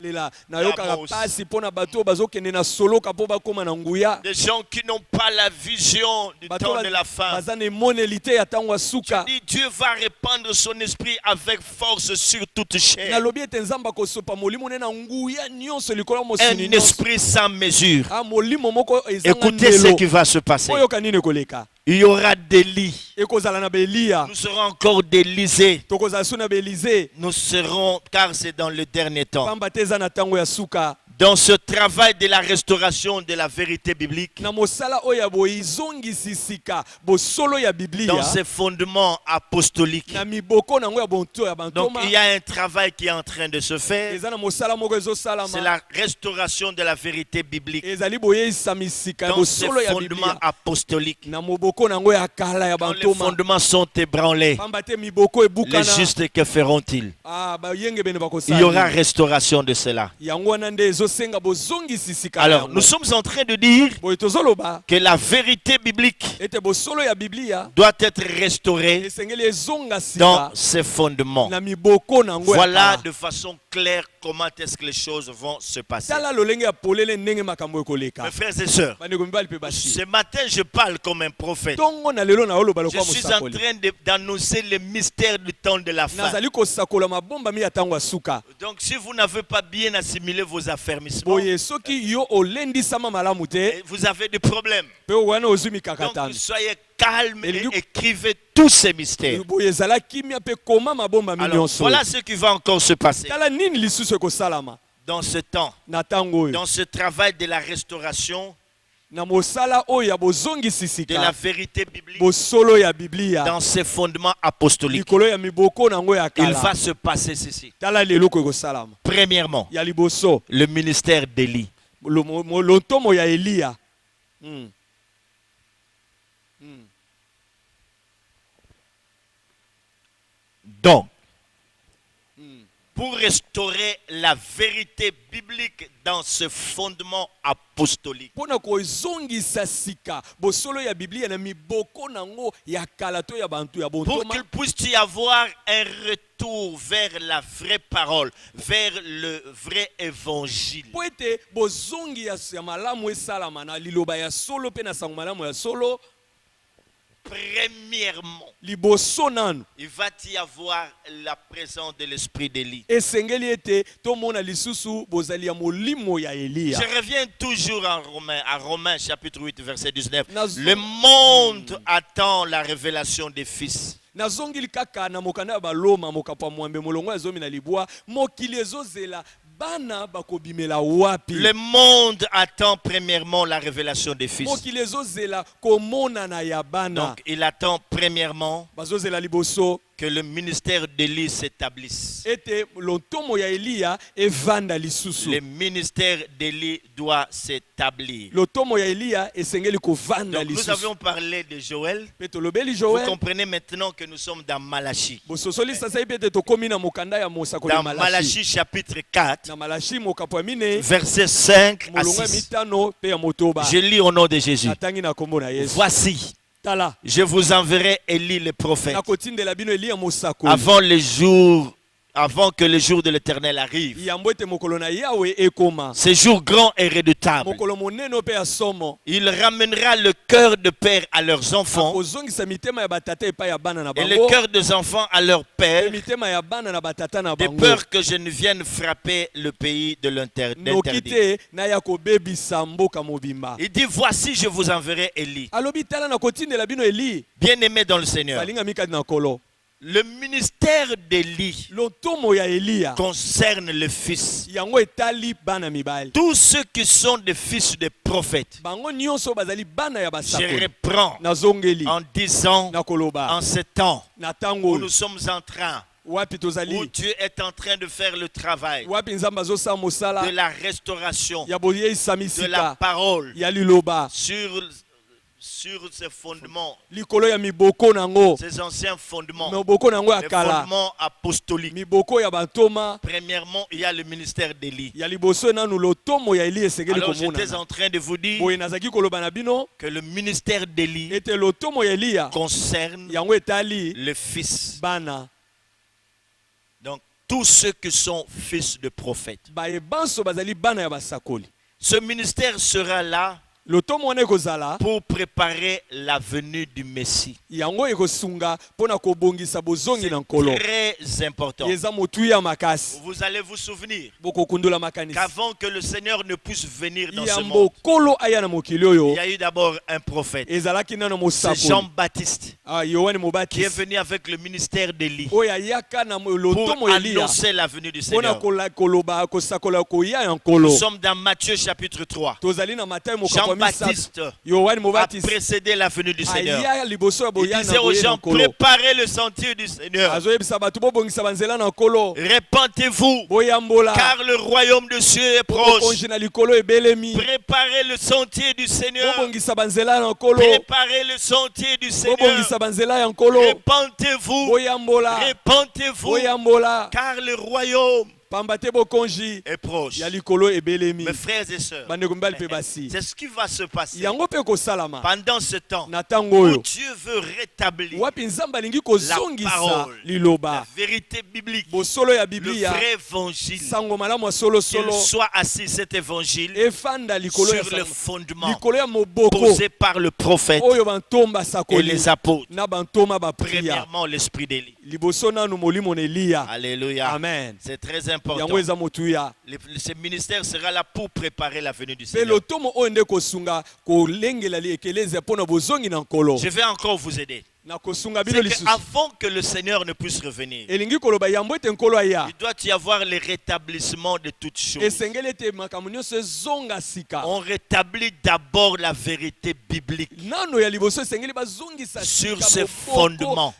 nayokaka
Ramos.
pasi mpo na bato oyo bazokende na soloka mpo bakóma na nguya.
Des gens qui n'ont pas la vision du
bato
temps de la fin.
baza na emoneli te ya ntango ya suka.
Dit Dieu va répandre son esprit avec force sur toute chair.
nalobi ete nzambe akosupa molimo na ye na nguya nyonso likolo ya
Un
mosuni nyonso.
esprit sans mesure.
molimo moko ezanga
Écoutez ce qui
ndelo.
va se passer.
oyoka nini ekoleka
Il y aura des lits.
ekozala na beeliya
Nous serons encore délisés.
tokozala so na beelize
Nous serons, car c'est dans le dernier temps.
pamba te eza na ntango ya suka.
Dans ce travail de la restauration de la vérité biblique,
na mosala oyo ya boizongisisika bosolo ya
dans
biblia
ses fondements apostoliques.
na miboko nango ya bonto ya
Donc
bantoma.
il y a un travail qui est en train de se faire.
eza na mosala moko
C'est
ezosalama
la restauration de la vérité biblique
ezali boyeisa misika ya
dans ses
bosolo ya
fondements
biblia
apostoliques.
na moboko nango ya kala ya
Quand les
bantoma.
fondements sont ébranlés,
pamba te miboko
les
ebukana.
justes, que feront-ils?
bayenge bene
Il y aura
bakosala
restauration de cela.
yango wana nde ezosenga bozongisisika.
Alors, nous sommes en train de dire
boye tozoloba
que la vérité biblique
ete bosolo ya biblia
doit être restaurée
esengeli ezonga
dans
sika
ses fondements.
na miboko nango ya
Voilà
kala.
de façon claire comment est-ce que les choses vont se passer.
tala lolenge ya polele ndenge makambo ekoleka.
Mes frères et sœurs,
bandeko mibali mpe basi
ce matin je parle comme un prophète.
ntongo na lelo naoloba
Je
lokwa
suis en
mosakoli.
train d'annoncer le mystère du temps de la fin.
nazali kosakola mabombami ya ntango ya suka.
Donc si vous n'avez pas bien assimilé vos affermissements,
boye soki yo olendisama malamu te
vous avez des problèmes.
mpe wana ozwi
Donc
mikakatano.
soyez calme et
Et
écrivez tous ces mystères.
boye ezala kimia mpe koma mabombami
Alors
nyonso.
voilà ce qui va encore se passer
tala nini lisusu ekosalama
dans ce temps,
na ntango oyo
dans ce travail de la restauration
na mosala oyo ya
de la
bozongisisika
vérité biblique
bosolo ya biblia
dans ses fondements apostoliques.
likolo ya miboko nango ya
Il va
kala.
se passer ceci.
tala leloko ekosalama
Premièrement,
ya liboso
le ministère d'Élie.
lontomo ya eliya.
Donc, pour restaurer la vérité biblique dans ce fondement apostolique.
mpona kozongisa sika bosolo ya biblia na miboko nango ya kala to ya bantu ya
Pour
bontoma
qu'il puisse y avoir un retour vers la vraie parole, vers le vrai évangile.
po ete bozongi ya malamu esalama na liloba ya solo mpe na sango malamu ya solo.
Premièrement,
Liboso nanu
il va y avoir la présence de l'esprit d'Élie.
esengeli ete tomona lisusu bozali ya molimo ya Eliya.
Je reviens toujours à Romains chapitre 8 verset 19.
Nazo-
Le monde attend la révélation des fils.
nazongili kaka na mokanda ya baloma mokapo ya mwambe molongo ya zomi na libwa mokili ezozela bana bakobimela wapi.
Le monde attend premièrement la révélation des fils.
mokili ezozela komonana ya bana.
Donc il attend premièrement
bazozela liboso
que le ministère d'Élie s'établisse.
ete lontomo ya Eliya evanda lisusu.
Le ministère d'Élie doit s'établir.
lotomo ya Eliya esengeli kovanda
Donc nous
lisusu.
avions parlé de Joël.
Pe tolobeli
Vous
Joel
comprenez maintenant que nous sommes dans Malachie.
bososoli sasa ipe ete tokomi na mokanda ya mosakoli
Dans
Malachi.
Malachie chapitre 4,
na Malachi mokapo ya mine
versets 5 à
molongo ya
6.
mitano pe ya motoba.
Je lis au nom de Jésus.
natangi na kombo na Yesu.
Voici,
tala
je vous enverrai Élie le prophète
nakotindela bino Eliya mosakoli
avant que le jour de l'Éternel arrive.
yambo ete mokolo na Yawe ekoma
Ce jour grand et redoutable.
mokolo monene pe ya somo
Il ramènera le cœur de père à leurs enfants
akozongisa mitema ya batata epai ya bana na
et le
bango
cœur des enfants à leurs
pe
pères,
mitema ya bana na batata na
de
bango
peur que je ne vienne frapper le pays de
noki
l'interdit.
te naya kobebisa mboka mobimba.
Il dit, voici, je vous enverrai Élie.
alobi tala nakotindela bino Eli
Bien-aimé dans le Seigneur,
balinga mikadi na nkolo.
le ministère d'Élie
lotomo ya Eliya
concerne le fils.
yango etali bana mibali
Tous ceux qui sont des fils de prophètes,
bango nyonso bazali bana ya
je
basakoli.
reprends
nazongeli
en disant,
na koloba
en ce temps
na
où
tango
nous sommes en train,
wapi
où
tozali
Dieu est en train de faire le travail
wapi nzambe azosala
de
mosala
la restauration
ya boyeisa
de la
misika
parole
ya liloba
sur ces fondements,
likolo ya miboko nango
ces anciens fondements,
miboko nango ya
les
kala
fondements apostoliques.
miboko ya bantoma
Premièrement, il y a le ministère d'Élie.
ya liboso nanu lotomo ya Eli esengeli
Alors j'étais
komonana
en train de vous dire
boye nazaki koloba na bino
que le ministère d'Élie
ete lotomo ya Eliya
concerne
yango etali
le fils.
bana
Donc tous ceux qui sont fils de prophètes.
bayebanso bazali bana ya basakoli.
Ce ministère sera là
lotomo wana ekozala
pour préparer la venue du Messie.
yango ekosunga mpona kobongisa bozongi na nkolo.
Très important.
eza motuya makasi
Vous allez vous souvenir
bokokundula makanisi
qu'avant que le Seigneur ne puisse venir dans ce
yambo
monde,
kolo aya na mokili
il
oyo
y a eu d'abord un prophète.
ezalaki nano
C'est
mosakoli
Jean-Baptiste
yohane
qui est
mobakisi
venu avec le ministère d'Élie
oyo ayaka na
pour
lotomo ya Eliya
annoncer la venue du
mpona
Seigneur.
koloba kosakola koya ya nkolo.
Nous sommes dans Matthieu chapitre 3.
tozali na Matayo mokapo ya misato.
Jean-Baptiste
yohane
a
mobakisi
précédé la venue du Seigneur.
aya liboso ya
Il
boya
disait
na
aux
boye na
gens,
nkolo.
préparez le sentier du Seigneur.
azoyebisa bato bobongisa banzela na nkolo
Répentez-vous,
boyambola
car le royaume de Dieu est proche.
bokonzi na likolo ebelemi
Préparez le sentier du Seigneur.
bobongisa banzela na nkolo
Préparez le sentier du Seigneur.
bobongisa banzela ya nkolo
Répentez-vous,
boyambola
répentez-vous,
boyambola
car le royaume
pamba te bokonzi
est proche.
ya likolo ebelemi.
Mes frères et sœurs,
bandeko mibali mpe basi
c'est ce qui va se passer
yango mpe kosalama
pendant ce temps
na ntango
où
oyo
Dieu veut rétablir
wapi nzambe alingi
la
kozongisa
parole, la
liloba
vérité biblique,
bosolo ya
le
biblia
vrai évangile.
sango malamu ya
Qu'il
solosolo
soit assis cet évangile
efanda likolo ya
sur le
sango-
fondement
likolo ya moboko
posé par le prophète
oyo bantomba
et
sakoli
les apôtres.
na bantoma bapria
Premièrement, l'esprit d'Élie.
liboso nanu molimo na Eliya.
Alléluia.
Amen.
C'est très important.
yango eza motuya
Ce ministère sera là pour préparer la venue du
mpe
Seigneur.
lotomo oyo nde kosunga kolengela ekelezia mpo na bozongi na nkolo
Je vais encore vous aider.
na kosunga bino
C'est
lisusu
qu'avant que le Seigneur ne puisse revenir,
elingi koloba yambo ete nkolo aya
il doit y avoir le rétablissement de toutes choses.
esengeli ete makambo nyonso ezonga sika
On rétablit d'abord la vérité biblique
nano ya liboso esengeli bazongisa
sur
sika
ses
moboko.
fondements.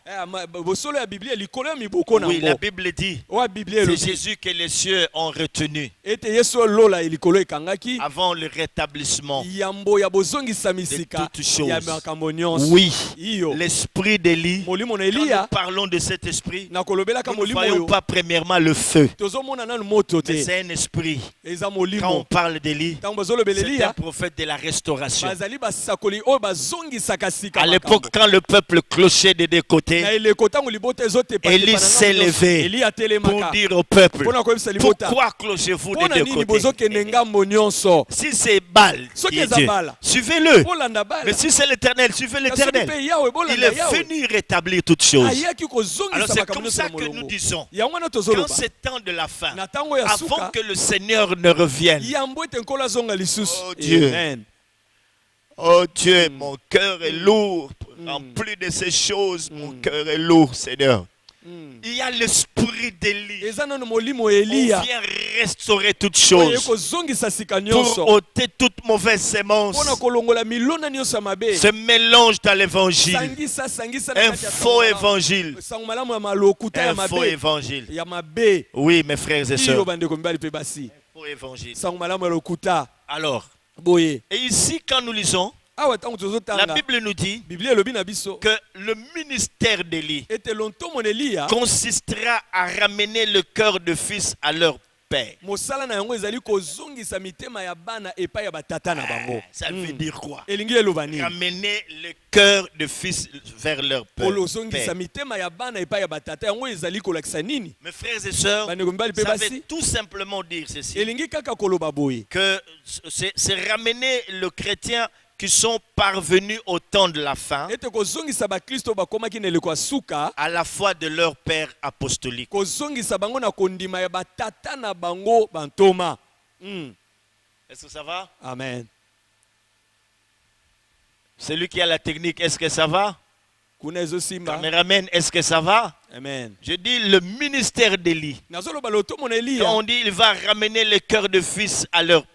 Bosolo ya biblia likolo ya miboko
Oui, la
nango
Bible dit,
oya biblia
c'est
elobi
Jésus que les cieux ont retenu
ete yesu olola likolo ekangaki
avant le rétablissement.
yambo ya bozongisa misika
toutes choses.
ya makambo nyonso
Oui,
iyo
l'esprit l'esprit d'Élie,
molimo na
quand nous
Eliya
parlons de cet esprit,
na kolobelaka
nous ne
molimo
voyons
oyo
pas premièrement le feu,
tozomona nanu moto
mais
te
c'est un esprit.
eza
Quand on
molimo
parle d'Élie,
ntango bazolobela
c'est un
Eliya
prophète de la restauration.
bazali basakoli oyo bazongisaka sika
À l'époque,
makambo.
quand le peuple clochait des deux côtés,
na eleko ntango libota ezotepa
Élie s'est levé
Eliya
pour
atelemaka
dire au peuple,
mpona koyebisa libota
pourquoi clochez-vous des
mpona
deux
nini
côtés?
bozokende ngambo nyonso
Si c'est Baal
Soki
qui est
eza
Dieu,
Bala.
suivez-le.
bolanda bala
Mais si c'est l'Éternel, suivez
kasi soki
l'Éternel.
mpe yawe
Il
bolanda
est
yawe
venu rétablir toutes choses.
ayaki
Alors
kozongisa
c'est
makambo
comme
nyonso
ça
na
que nous
molongo
disons,
yango wana
quand
tozoloba
c'est temps de la fin,
na ntango ya
avant
suka
que le Seigneur ne revienne,
yambo ete nkolo azonga lisusu
Oh Dieu.
Amen.
oh Dieu, mon cœur est lourd. Rempli de ces choses, mon cœur est lourd, Seigneur. Il y a l'esprit d'Élie.
eza nano molimo
On
Eliya
vient restaurer toutes
oyo
choses
ekozongisa sika
pour
nyonso
ôter toute mauvaise sémence.
mpona kolongola milona nyonso ya mabe
Ce mélange dans l'évangile,
sangisa na
un
kati ya
faux
sango malamu.
évangile,
sango malamu ya malokuta ya
un faux
mabe
évangile.
ya mabe
Oui, mes frères et
iyo
sœurs,
bandeko mibali mpe basi
faux évangile.
sango malamu ya lokuta
Alors,
boye
et ici, quand nous lisons,
awa ntango
la
tozotanga
Bible nous dit
biblia elobi na biso
que le ministère d'Élie
ete lontomo na Eliya
consistera à ramener le cœur de fils à leur père.
mosala na yango ezali kozongisa mitema ya bana epai ya batata na bango
Ça veut dire quoi?
elingi eloba nini
Ramener le cœur de fils vers leur père.
kolozongisa mitema ya bana epai ya batata yango ezali kolakisa nini
Mes frères et sœurs,
bandeko mibali mpe
ça veut
basi
tout simplement dire ceci,
elingi kaka koloba boye
que c'est ramener le chrétien qui sont parvenus au temps de la fin
ete kozongisa bakristo bakomaki na eleko ya suka
à la foi de leur père apostolique.
kozongisa bango na kondima ya batata na bango bantoma
Est-ce que ça va?
amen
Celui qui a la technique, est-ce que ça va?
kuna ezosimba
Caméraman, est-ce que ça va?
amen
Je dis le ministère d'Élie.
nazoloba lotomo na
Quand
Eliya
on dit il va ramener le cœur de fils à leur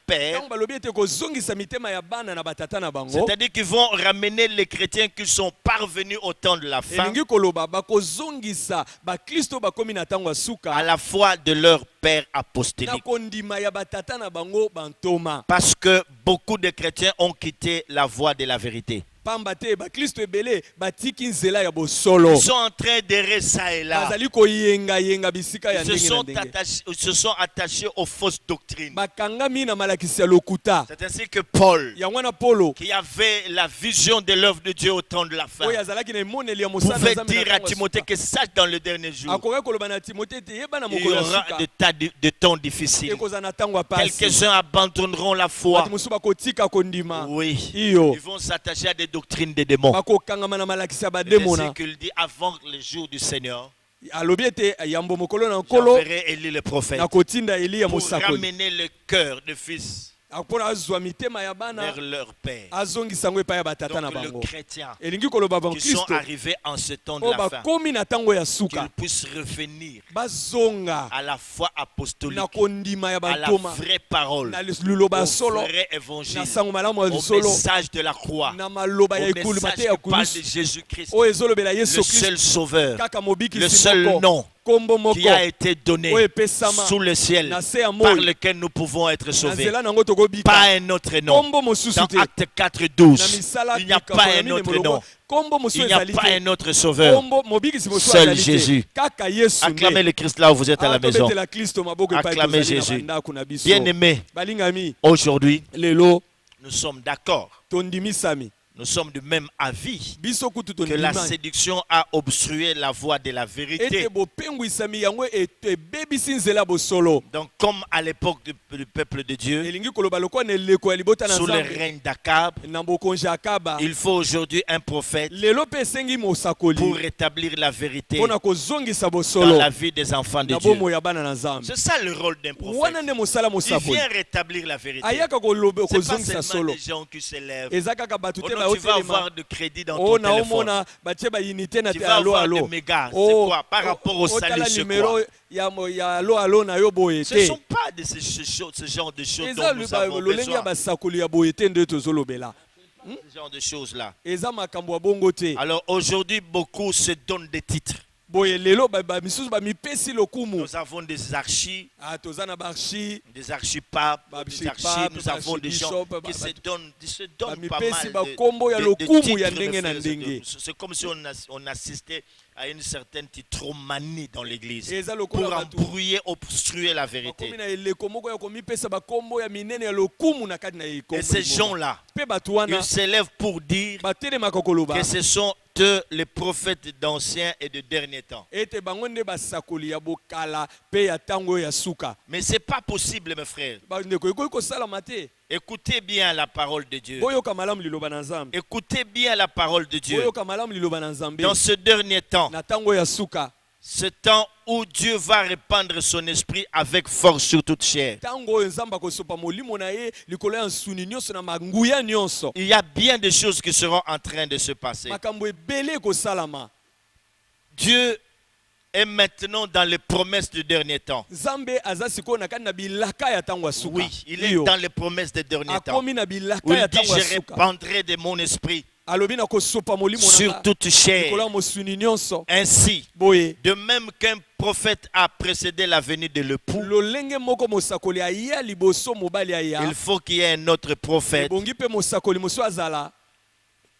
père,
ntango balobi ete kozongisa mitema ya bana na batata na bango
c'est-à-dire qu'ils vont ramener les chrétiens qui sont parvenus au temps de la fin
elingi koloba bakozongisa bakristo bakomi na ntango ya
à
suka
la foi de leur père
na
apostolique.
kondima ya batata na bango bantoma
Parce que beaucoup de chrétiens ont quitté la voie de la vérité.
pamba te bakristo ebele batiki nzela ya bosolo
Ils sont en train d'errer ça et là.
bazali koyengayenga bisika ya
Ils se
ndenge na
sont
ndenge
ils se sont attachés aux fausses doctrines.
bakangami na malakisi ya lokuta
C'est ainsi que Paul,
yango wana polo
qui avait la vision de l'œuvre de Dieu au temps de la fin,
oyo azalaki na emoneli ya mosala
pouvait
Nzambe na
dire à
ntango ya
Timothée
suka.
que sache dans le dernier jour,
akoki koloba na timote ete yeba na
il y
mokolo ya
aura
suka
de temps difficiles.
ekozala na ntango ya pasi
Quelques-uns abandonneront la foi.
bato mosusu bakotika kondima
Oui.
iyo
Ils vont s'attacher à des doctrines des démons.
bakokangama na malakisi ya
C'est
bademo
ainsi
na
qu'il dit avant le jour du Seigneur,
alobi ete yambo mokolo na nkolo
j'enverrai Élie le prophète
nakotinda Eliya
pour
mosakoli
ramener le cœur de fils
mpona azwa mitema ya bana
vers leur père.
azongisa yango epai ya batata na
Donc le
bango
chrétien
elingi koloba
qui sont
bakristo
arrivés en ce temps de
oyo
la fin,
bakomi na ntango ya
qu'ils
suka
puissent revenir
bazonga
à la foi apostolique,
na kondima ya
à la
bantoma
vraie parole,
na liloba ya
au
solo
vrai évangile,
na sango malamu ya
au
solo
message de la croix,
na maloba ya
au
ekuluma
message
te ya
qui parle de
kulusu
Jésus-Christ,
oyo ezolobela
le
yesu
seul
kristo
sauveur,
kaka
le
mobikisi
seul
moko
nom
kombo moko
qui a été donné
oyo epesama
sous le ciel
na se ya
par
moi
lequel nous pouvons être
na
sauvés.
nzela nango tokobika
Pas un autre nom.
kombo mosusu
Dans
te
Acte 4,
na
12,
misala
il n'y a
likambo
pas
ya
un
mine
autre
molongo
nom.
kombo
Il
mosusu
n'y a
ezali
pas
te
un autre sauveur.
kombo mobikisi mosusu
Seul
azali
Jésus.
te kaka yesu
Acclamez le Christ là où vous êtes à la maison.
tobetela kristo maboko epai
Acclamez
tozali na
Jésus.
bandako na biso
Bien-aimés,
balingami
aujourd'hui,
lelo
nous sommes d'accord.
tondimisami
Nous sommes du même avis
biso kutu
que la
tondimami
séduction a obstrué la voie de la
ete
vérité.
bopengwisami yango ebebisi nzela bosolo
Donc, comme à l'époque du peuple de Dieu,
elingi koloba lokola na eleko ya libota na
sous le
nzambe
règne d'Akab,
na bokonzi ya akaba
il faut aujourd'hui un prophète
lelo mpe esengi
pour
mosakoli
rétablir la vérité
mpona kozongisa
dans
bosolo
la vie des enfants de
na
Dieu.
bomoi ya bana na nzambe
C'est ça le rôle d'un prophète.
wana nde mosala
Il
mosakoli
vient rétablir la vérité.
ayaka
C'est pas
kozongisa
seulement
solo
des gens qui s'élèvent.
eza kaka bato
Oh
te
non, tu vas
baotelema
avoir de crédit dans ton
o
téléphone.
naomona batie baunité na
Tu
te
vas
alo
avoir
alo
des mégas. C'est
Oh,
quoi? Par rapport au salut,
otala
c'est
numero
quoi?
ya alo alo na yo boye
Ce ne
te
sont pas de ce genre de choses
eza
dont nous avons
lolenge ya
besoin.
basakoli ya boye te nde tozolobela
Ce genre de choses-là.
eza makambo ya bongo te
Alors aujourd'hui, beaucoup se donnent des titres.
boye lelo misusu bamipesi lokumu.
Nous avons des archis,
Toza na barchi
des archipapes, des archis. Nous avons des gens qui se donnent pas mal
bakombo ya
de
lokumu ya
titres, mes
ndenge na
frères et
ndenge.
sœurs. C'est comme si on assistait à une certaine titromanie dans l'église
Eza
pour
lokola batu
embrouiller, obstruer la vérité.
bakomi na eleko moko ya komipesa bakombo ya minene ya lokumu na kati na
Et
ekombo.
ces gens-là,
Pe batu wana
ils s'élèvent pour dire
batelemaka koloba
que ce sont eux les prophètes d'anciens et de derniers temps.
ete bango nde basakoli ya bokala pe ya tango ya suka.
Mais ce n'est pas possible, mes frères.
Bandeko ekoki kosalama te.
Écoutez bien la parole de Dieu.
Boyoka malamu liloba na Nzambe.
Écoutez bien la parole de Dieu.
Boyoka malamu liloba na Nzambe.
Dans ce dernier temps,
Na tango ya suka.
ce temps où Dieu va répandre son esprit avec force sur toute chair.
Tango oyo Nzambe akosopa molimo na ye likolo ya nsuni nyonso na manguya nyonso.
Il y a bien des choses qui seront en train de se passer.
Makambo ebele ekosalama.
Dieu est maintenant dans les promesses du dernier temps.
Nzambe aza sikoyo na kati na bilaka ya tango ya suka.
Oui, il est
Iyo.
dans les promesses des derniers temps.
Akomi na bilaka
Où il
ya
dit,
tango ya
je
suka.
répandrai de mon esprit
Alobi na kosopa molimo
sur
na
toute chair.
likolo ya mosuni nyonso.
Ainsi,
Boye.
de même qu'un prophète a précédé la venue de l'époux,
Lolenge moko mosakoli aya liboso mobali aya.
il faut qu'il y ait un autre prophète
Bongi pe mosakoli mosu azala.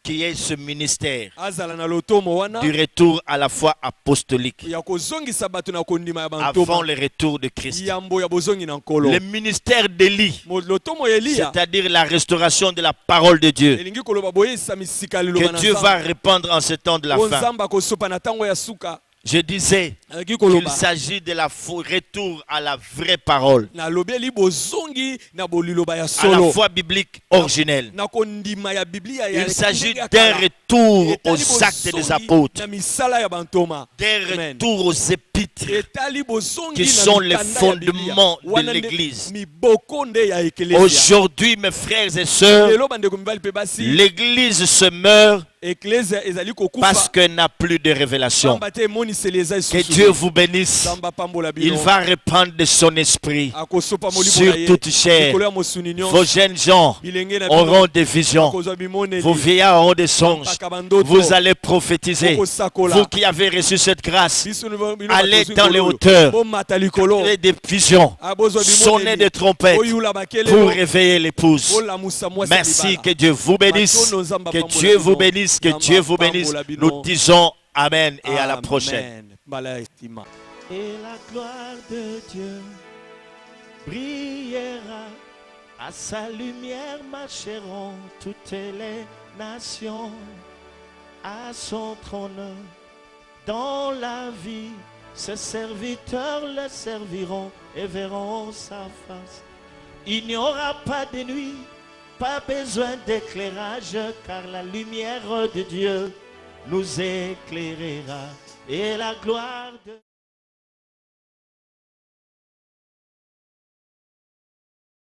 qui ait ce ministère
Azala na lotomo wana.
du retour à la foi apostolique
Ya kozongisa bato na kondima ya
avant
bantoma.
le retour de Christ.
Yambo ya bozongi na nkolo.
Le ministère d'Élie,
Lotomo ya Eliya.
c'est-à-dire la restauration de la parole de Dieu,
Elingi koloba boyesa misika liloba
que
na
Dieu va
Nzambe.
répandre en ce temps de la fin.
Nzambe akosopa na tango ya suka.
Je disais
Elingi
qu'il
koloba.
s'agit de la retour à la vraie parole,
Na lobeli bozongi na boliloba ya
à la
solo.
foi biblique originelle.
Na kondima ya Biblia ya.
Il s'agit
ya
d'un
kala.
retour
Etali
aux actes des
bozongi
apôtres,
Na misala ya bantoma.
d'un
Amen.
retour aux épîtres
Etali bozongi
qui
na
sont les
mikanda ya Biblia.
fondements de
Wana nde
l'Église.
miboko nde ya eklesia.
Aujourd'hui, mes frères et sœurs,
Lelo bandeko mibali pe basi.
l'Église se meurt
Eklesia ezali kokufa.
parce qu'elle n'a plus de révélation.
Pamba te emoniseli eza
Que
lisusu.
Dieu vous bénisse.
Nzambe apambola
Il
bino.
va répandre de son esprit
Akosopa molimo
sur
na ye.
toute chair.
Likolo ya mosuni nyonso.
Vos jeunes gens
Bilenge na bino.
auront des visions.
Akozwa bimoneli.
Vos vieillards auront des songes.
Mpaka bandoto.
Vous allez prophétiser.
Okosakola.
Vous qui avez reçu cette grâce,
Biso bino
allez
batozwi
dans les
nkolo oyo.
hauteurs.
Bomata likolo.
et des visions.
Abozwa
Sonnez
bimoneli.
des trompettes
Oyula bakele.
pour réveiller l'épouse.
Olamusa mwasi
Merci,
libala.
que Dieu vous bénisse. Que Dieu vous bénisse. Que Dieu vous bénisse. Nous disons Amen et à la prochaine.
Amen. Bala estima.
Et la gloire de Dieu brillera, à sa lumière marcheront toutes les nations, à son trône dans la vie. Ses serviteurs le serviront et verront sa face. Il n'y aura pas de nuit, pas besoin d'éclairage, car la lumière de Dieu nous éclairera. Et la gloire de